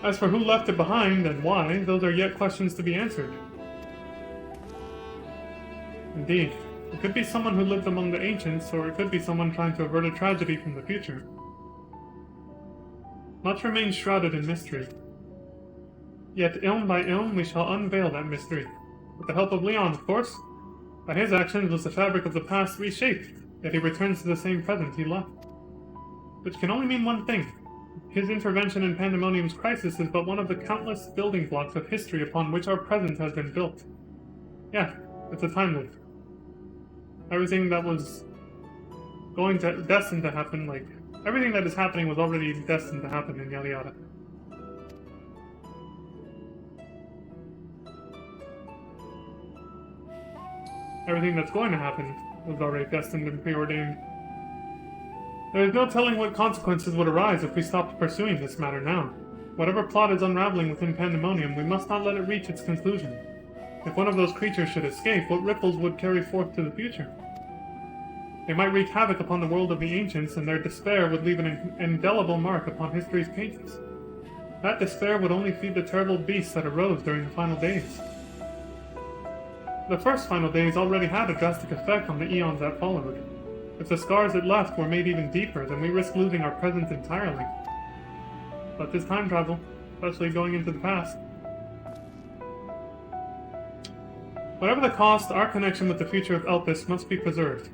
As for who left it behind and why, those are yet questions to be answered. Indeed. It could be someone who lived among the ancients, or it could be someone trying to avert a tragedy from the future. Much remains shrouded in mystery. Yet, ilm by ilm, we shall unveil that mystery. With the help of Leon, of course. By his actions was the fabric of the past reshaped, yet he returns to the same present he left. Which can only mean one thing. His intervention in Pandemonium's crisis is but one of the countless building blocks of history upon which our present has been built. Yeah, it's a time loop. Everything that was destined to happen, like, everything that is happening was already destined to happen in yada yada. Everything that's going to happen was already destined and preordained. There is no telling what consequences would arise if we stopped pursuing this matter now. Whatever plot is unraveling within Pandemonium, we must not let it reach its conclusion. If one of those creatures should escape, what ripples would carry forth to the future? They might wreak havoc upon the world of the ancients, and their despair would leave an indelible mark upon history's pages. That despair would only feed the terrible beasts that arose during the final days. The first final days already had a drastic effect on the eons that followed. If the scars it left were made even deeper, then we risk losing our present entirely. But this time travel, especially going into the past. Whatever the cost, our connection with the future of Elpis must be preserved.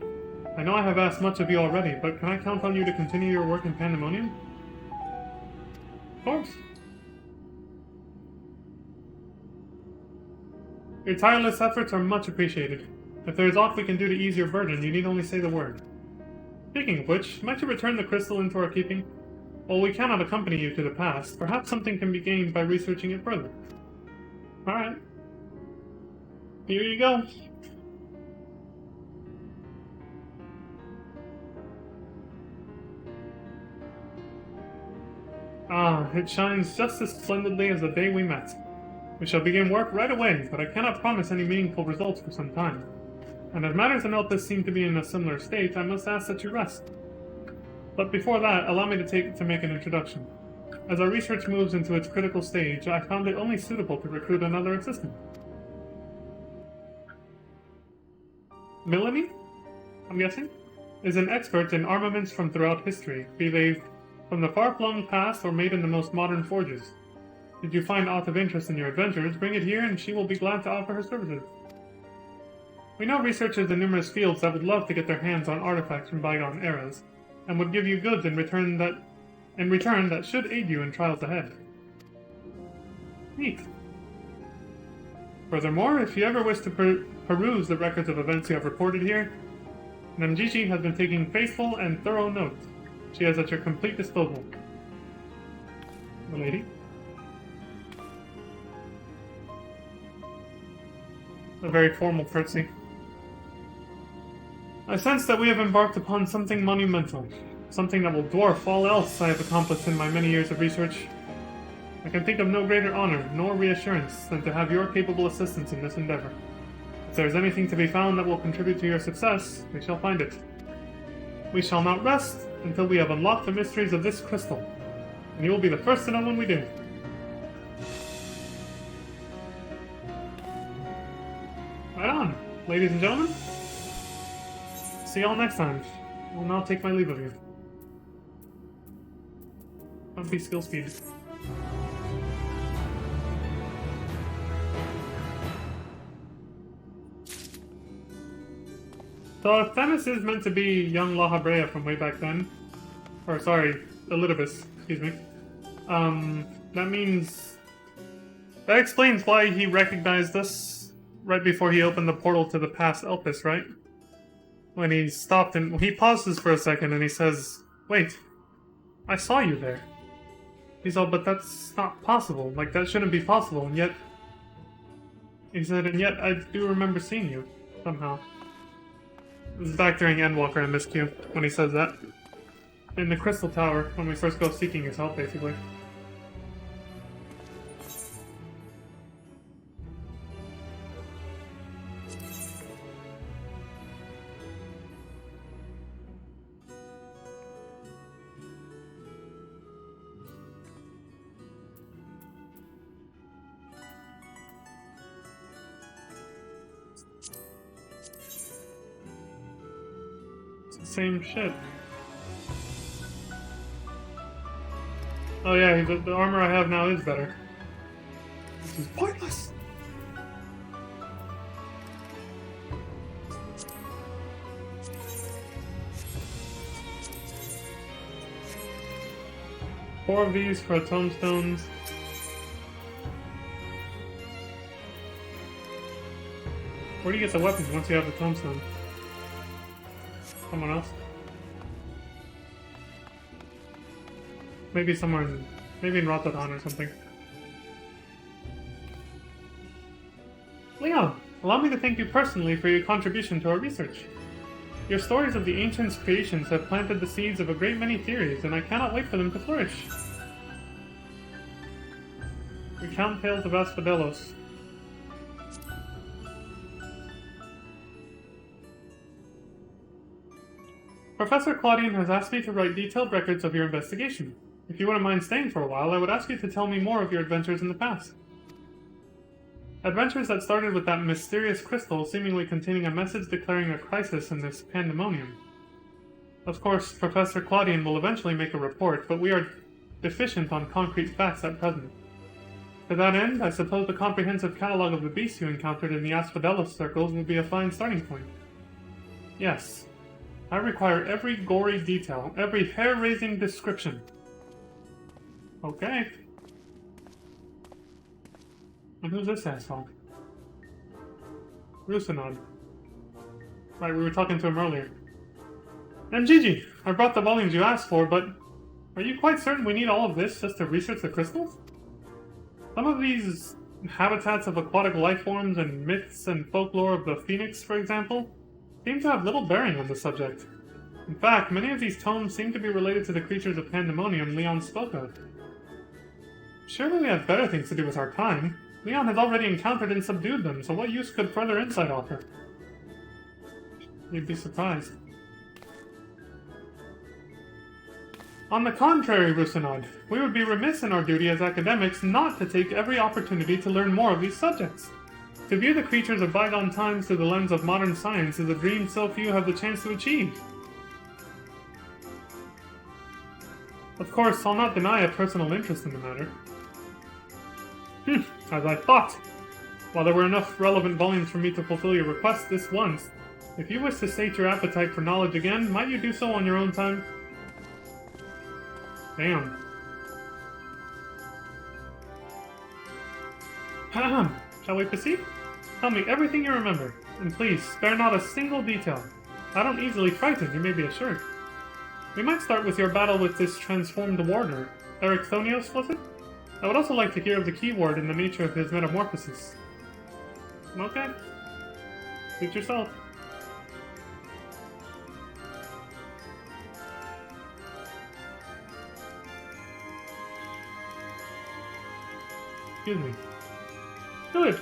I know I have asked much of you already, but can I count on you to continue your work in Pandemonium? Of course. Your tireless efforts are much appreciated. If there is aught we can do to ease your burden, you need only say the word. Speaking of which, might you return the crystal into our keeping? While we cannot accompany you to the past, perhaps something can be gained by researching it further. Alright. Here you go. Ah, it shines just as splendidly as the day we met. We shall begin work right away, but I cannot promise any meaningful results for some time. And as matters in Elpis seem to be in a similar state, I must ask that you rest. But before that, allow me to make an introduction. As our research moves into its critical stage, I found it only suitable to recruit another assistant. Milanie, I'm guessing, is an expert in armaments from throughout history, be they from the far-flung past or made in the most modern forges. Did you find aught of interest in your adventures, bring it here and she will be glad to offer her services. We know researchers in numerous fields that would love to get their hands on artifacts from bygone eras, and would give you goods in return that should aid you in trials ahead. Neat. Furthermore, if you ever wish to peruse the records of events you have reported here, Namjichi has been taking faithful and thorough notes. She is at your complete disposal. The lady. A very formal curtsy. I sense that we have embarked upon something monumental, something that will dwarf all else I have accomplished in my many years of research. I can think of no greater honor nor reassurance than to have your capable assistance in this endeavor. If there is anything to be found that will contribute to your success, we shall find it. We shall not rest until we have unlocked the mysteries of this crystal, and you will be the first to know when we do. Right on, ladies and gentlemen. See y'all next time. I will now take my leave of you. Bumpy skill speed. So if Themis is meant to be young La Habrea from way back then, or sorry, Elidibus, excuse me, that means... that explains why he recognized us right before he opened the portal to the past Elpis, right? When he stopped and he pauses for a second and he says, "Wait, I saw you there." He's all, "But that's not possible. Like, that shouldn't be possible." And yet, he said, "And yet I do remember seeing you, somehow." This is back during Endwalker and Miss Q, when he says that. In the Crystal Tower, when we first go seeking his help, basically. Same shit. Oh yeah, the armor I have now is better. This is pointless! Four of these for tomestones. Where do you get the weapons once you have the tombstone? Someone else? Maybe somewhere in... maybe in Rotterdam or something. Leon, allow me to thank you personally for your contribution to our research. Your stories of the ancients' creations have planted the seeds of a great many theories, and I cannot wait for them to flourish. Recount tales of Asphodelos. Professor Claudian has asked me to write detailed records of your investigation. If you wouldn't mind staying for a while, I would ask you to tell me more of your adventures in the past. Adventures that started with that mysterious crystal seemingly containing a message declaring a crisis in this pandemonium. Of course, Professor Claudian will eventually make a report, but we are deficient on concrete facts at present. To that end, I suppose the comprehensive catalog of the beasts you encountered in the Asphodelos circles would be a fine starting point. Yes. I require every gory detail, every hair-raising description. Okay. And who's this asshole? Rusinod. Right, we were talking to him earlier. Gigi, I brought the volumes you asked for, but are you quite certain we need all of this just to research the crystals? Some of these habitats of aquatic life forms and myths and folklore of the phoenix, for example, seem to have little bearing on the subject. In fact, many of these tomes seem to be related to the creatures of Pandemonium Leon spoke of. Surely we have better things to do with our time. Leon has already encountered and subdued them, so what use could further insight offer? You'd be surprised. On the contrary, Rusinod, we would be remiss in our duty as academics not to take every opportunity to learn more of these subjects. To view the creatures of bygone times through the lens of modern science is a dream so few have the chance to achieve. Of course, I'll not deny a personal interest in the matter. As I thought. While there were enough relevant volumes for me to fulfill your request this once, if you wish to state your appetite for knowledge again, might you do so on your own time? Damn. Ahem. Shall we proceed? Tell me everything you remember, and please, spare not a single detail. I don't easily frighten, you may be assured. We might start with your battle with this transformed warder. Erichthonios, was it? I would also like to hear of the keyword and the nature of his metamorphosis. Okay. Suit yourself. Excuse me.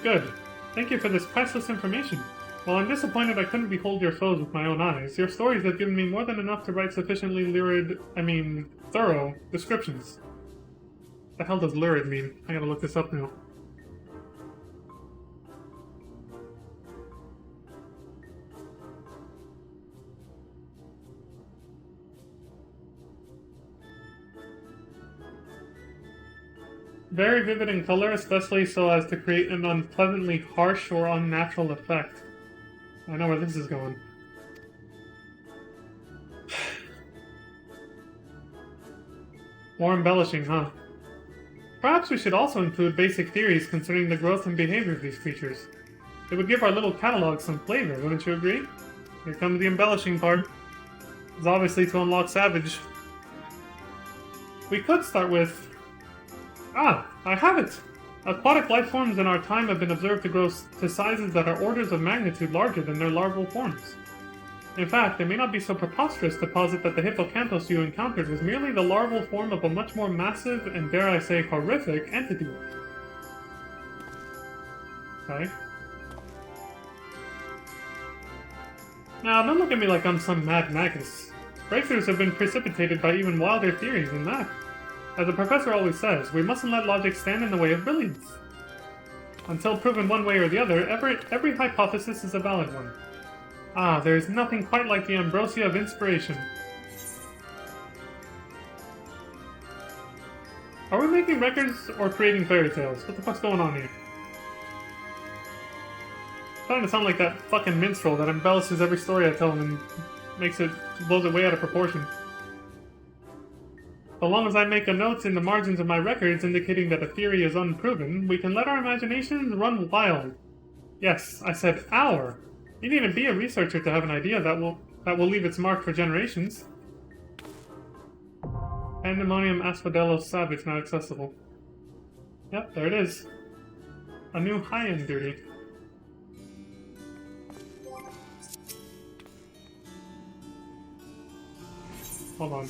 Good. Thank you for this priceless information. While I'm disappointed I couldn't behold your foes with my own eyes, your stories have given me more than enough to write sufficiently thorough descriptions. What the hell does lurid mean? I gotta look this up now. Very vivid in color, especially so as to create an unpleasantly harsh or unnatural effect. I know where this is going. More embellishing, huh? Perhaps we should also include basic theories concerning the growth and behavior of these creatures. It would give our little catalog some flavor, wouldn't you agree? Here comes the embellishing part. It's obviously to unlock Savage. We could start with... Ah, I have it! Aquatic life forms in our time have been observed to grow to sizes that are orders of magnitude larger than their larval forms. In fact, it may not be so preposterous to posit that the hippocampus you encountered was merely the larval form of a much more massive and, dare I say, horrific entity. Okay. Now, don't look at me like I'm some mad magus. Breakthroughs have been precipitated by even wilder theories than that. As the professor always says, we mustn't let logic stand in the way of brilliance. Until proven one way or the other, every hypothesis is a valid one. Ah, there is nothing quite like the ambrosia of inspiration. Are we making records or creating fairy tales? What the fuck's going on here? It's starting to sound like that fucking minstrel that embellishes every story I tell him and blows it way out of proportion. So long as I make a note in the margins of my records indicating that a theory is unproven, we can let our imaginations run wild. Yes, I said our. You need to be a researcher to have an idea that will leave its mark for generations. Pandemonium Asphodelos Savage not accessible. Yep, there it is. A new high-end duty. Hold on.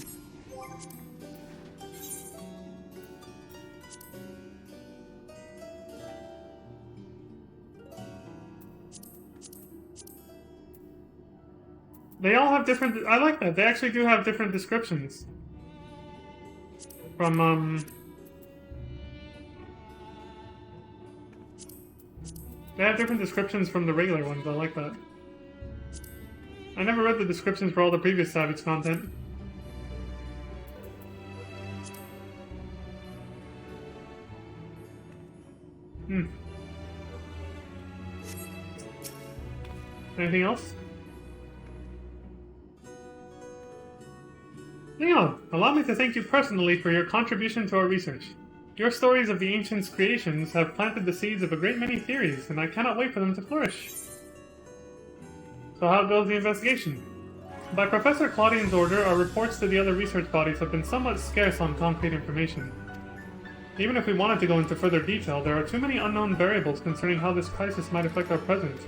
They all have different... I like that. They actually do have different descriptions. From, They have different descriptions from the regular ones, I like that. I never read the descriptions for all the previous Savage content. Anything else? Leon, allow me to thank you personally for your contribution to our research. Your stories of the ancients' creations have planted the seeds of a great many theories, and I cannot wait for them to flourish. So how goes the investigation? By Professor Claudian's order, our reports to the other research bodies have been somewhat scarce on concrete information. Even if we wanted to go into further detail, there are too many unknown variables concerning how this crisis might affect our present.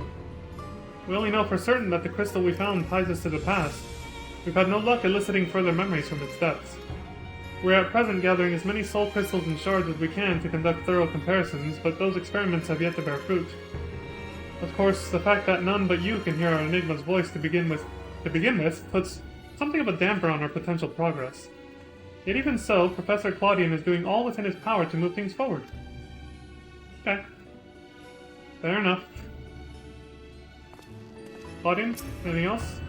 We only know for certain that the crystal we found ties us to the past. We've had no luck eliciting further memories from its depths. We're at present gathering as many soul crystals and shards as we can to conduct thorough comparisons, but those experiments have yet to bear fruit. Of course, the fact that none but you can hear our Enigma's voice to begin with puts something of a damper on our potential progress. Yet even so, Professor Claudian is doing all within his power to move things forward. Okay. Fair enough. Claudian, anything else?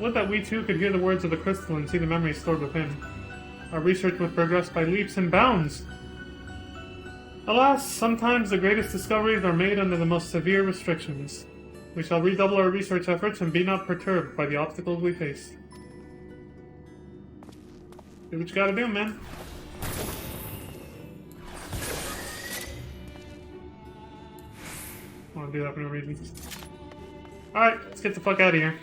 Would that we too could hear the words of the crystal and see the memories stored within. Our research would progress by leaps and bounds. Alas, sometimes the greatest discoveries are made under the most severe restrictions. We shall redouble our research efforts and be not perturbed by the obstacles we face. Do what you gotta do, man. I wanna do that for no reason. Alright, let's get the fuck out of here.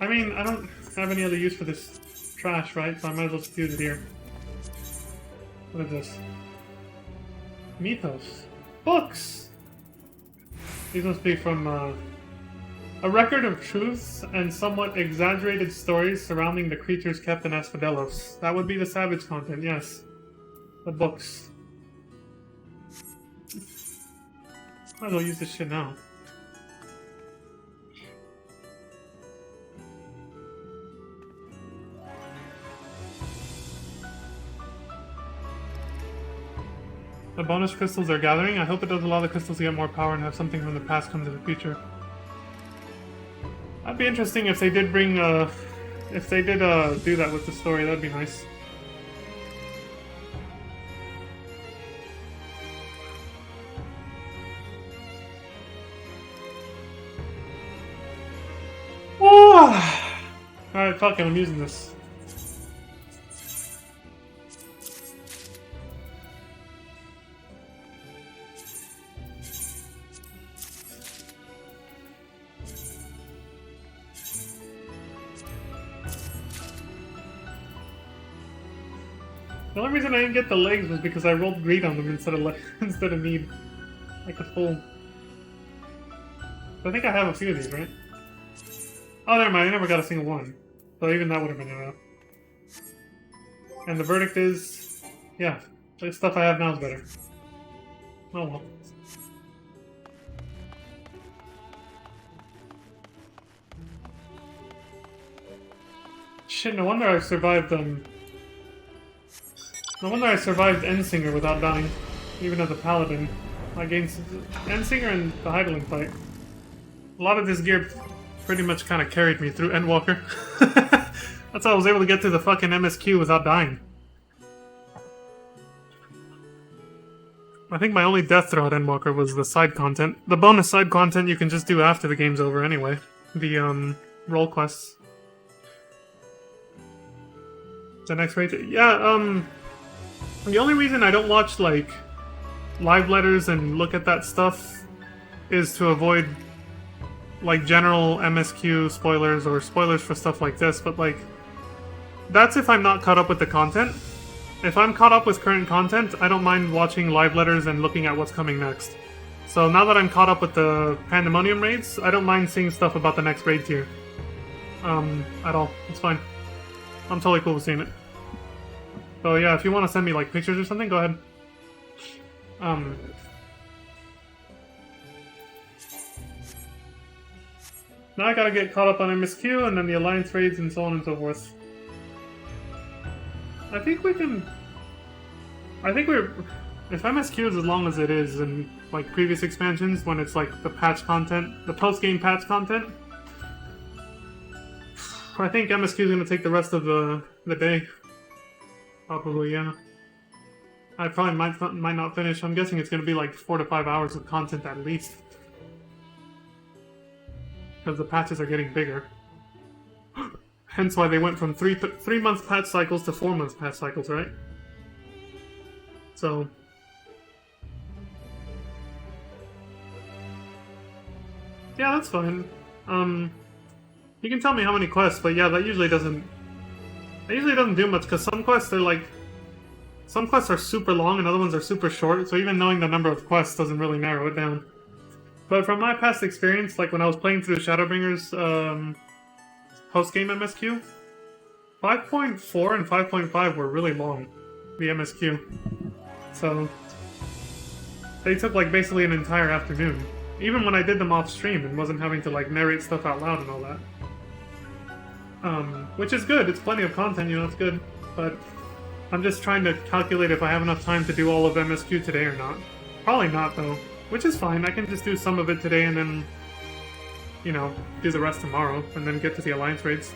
I mean, I don't have any other use for this trash, right? So I might as well just use it here. What is this? Mythos. Books! These must be from, a record of truths and somewhat exaggerated stories surrounding the creatures kept in Asphodelos. That would be the Savage content, yes. The books. Might as well use this shit now. The bonus crystals are gathering. I hope it does allow the crystals to get more power and have something from the past come to the future. That'd be interesting if they did bring, if they did, do that with the story. That'd be nice. Alright, fuck it, I'm using this. The only reason I didn't get the legs was because I rolled greed on them instead of need. Like a full. I think I have a few of these, right? Oh, never mind. I never got a single one. So even that would have been enough. And the verdict is, yeah, the stuff I have now is better. Oh well. Shit, no wonder I survived, No wonder I survived Endsinger without dying, even as a paladin. I gained Endsinger and the Heidelin fight. A lot of this gear pretty much kind of carried me through Endwalker. That's how I was able to get through the fucking MSQ without dying. I think my only death throughout Endwalker was the side content. The bonus side content you can just do after the game's over anyway. The, role quests. The next raid... Yeah, the only reason I don't watch, like, live letters and look at that stuff is to avoid, like, general MSQ spoilers or spoilers for stuff like this, but, like, that's if I'm not caught up with the content. If I'm caught up with current content, I don't mind watching live letters and looking at what's coming next. So now that I'm caught up with the Pandemonium raids, I don't mind seeing stuff about the next raid tier. At all. It's fine. I'm totally cool with seeing it. So yeah, if you want to send me like pictures or something, go ahead. Now I gotta get caught up on MSQ and then the Alliance raids and so on and so forth. I think we can... I think we're... If MSQ is as long as it is, and like previous expansions when it's like the patch content, the post-game patch content. I think MSQ is going to take the rest of the day. Probably, yeah. I probably might not finish. I'm guessing it's going to be like 4 to 5 hours of content at least. Because the patches are getting bigger. Hence why they went from 3-month patch cycles to 4-month patch cycles, right? So... yeah, that's fine. You can tell me how many quests, but yeah, that usually doesn't do much, because some quests are like... some quests are super long and other ones are super short, so even knowing the number of quests doesn't really narrow it down. But from my past experience, like when I was playing through Shadowbringers post-game MSQ, 5.4 and 5.5 were really long, the MSQ. So, they took like basically an entire afternoon. Even when I did them off stream and wasn't having to like narrate stuff out loud and all that. Which is good, it's plenty of content, you know, it's good. But I'm just trying to calculate if I have enough time to do all of MSQ today or not. Probably not though, which is fine, I can just do some of it today and then, you know, do the rest tomorrow, and then get to the Alliance raids.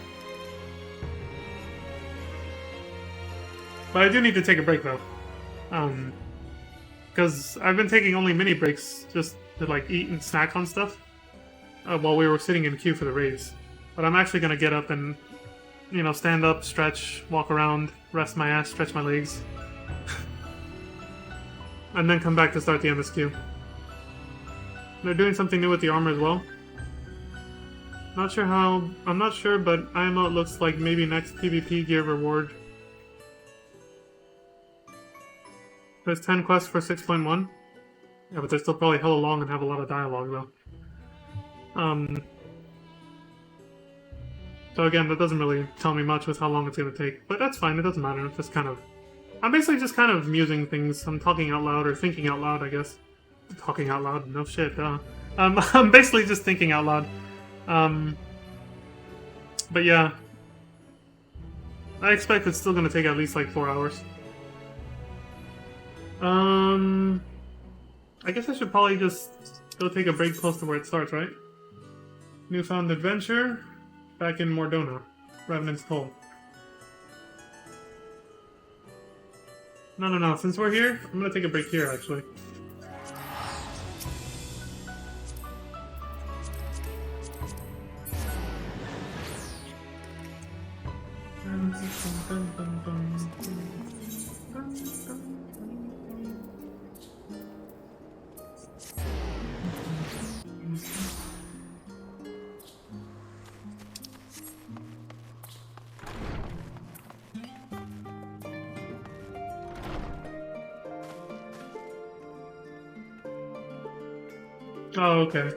But I do need to take a break though. Because I've been taking only mini breaks just to like eat and snack on stuff while we were sitting in queue for the raids. But I'm actually gonna get up and, you know, stand up, stretch, walk around, rest my ass, stretch my legs. And then come back to start the MSQ. They're doing something new with the armor as well. Not sure how, I'm not sure, but IMO looks like maybe next PvP gear reward. There's 10 quests for 6.1. Yeah, but they're still probably hella long and have a lot of dialogue though. So again, that doesn't really tell me much with how long it's gonna take. But that's fine, it doesn't matter, it's just kind of... I'm basically just kind of musing things. I'm talking out loud, or thinking out loud, I guess. Talking out loud? No shit, I'm basically just thinking out loud. But yeah. I expect it's still gonna take at least like 4 hours. I guess I should probably just go take a break close to where it starts, right? Newfound adventure. Back in Mordona. Revenant's Toll. No. Since we're here, I'm gonna take a break here, actually. Oh, okay.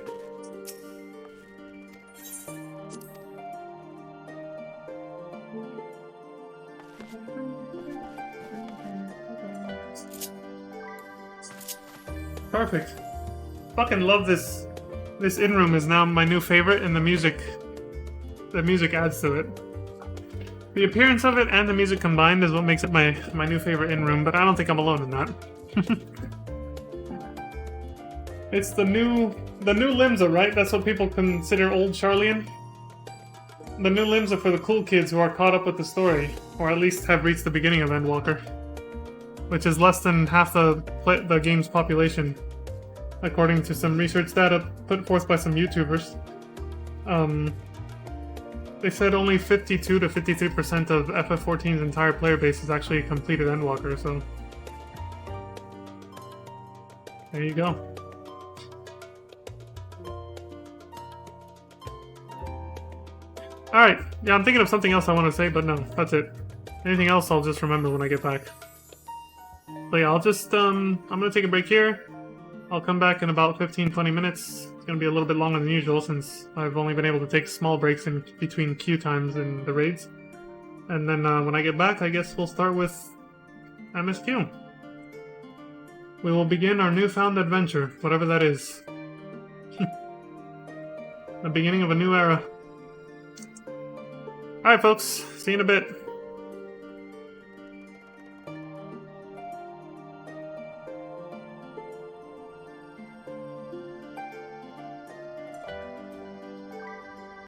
Perfect. Fucking love this. This in-room is now my new favorite, and the music adds to it. The appearance of it and the music combined is what makes it my new favorite in-room, but I don't think I'm alone in that. It's the new Limsa, right? That's what people consider old Charlian? The new Limsa for the cool kids who are caught up with the story, or at least have reached the beginning of Endwalker. Which is less than half the game's population, according to some research data put forth by some YouTubers. They said only 52 to 53% of FF14's entire player base has actually completed Endwalker, so... there you go. Alright, yeah, I'm thinking of something else I want to say, but no, that's it. Anything else I'll just remember when I get back. But yeah, I'll just, I'm gonna take a break here. I'll come back in about 15-20 minutes. It's gonna be a little bit longer than usual since I've only been able to take small breaks in between queue times and the raids. And then when I get back, I guess we'll start with MSQ. We will begin our newfound adventure, whatever that is. The beginning of a new era. Alright folks, see you in a bit.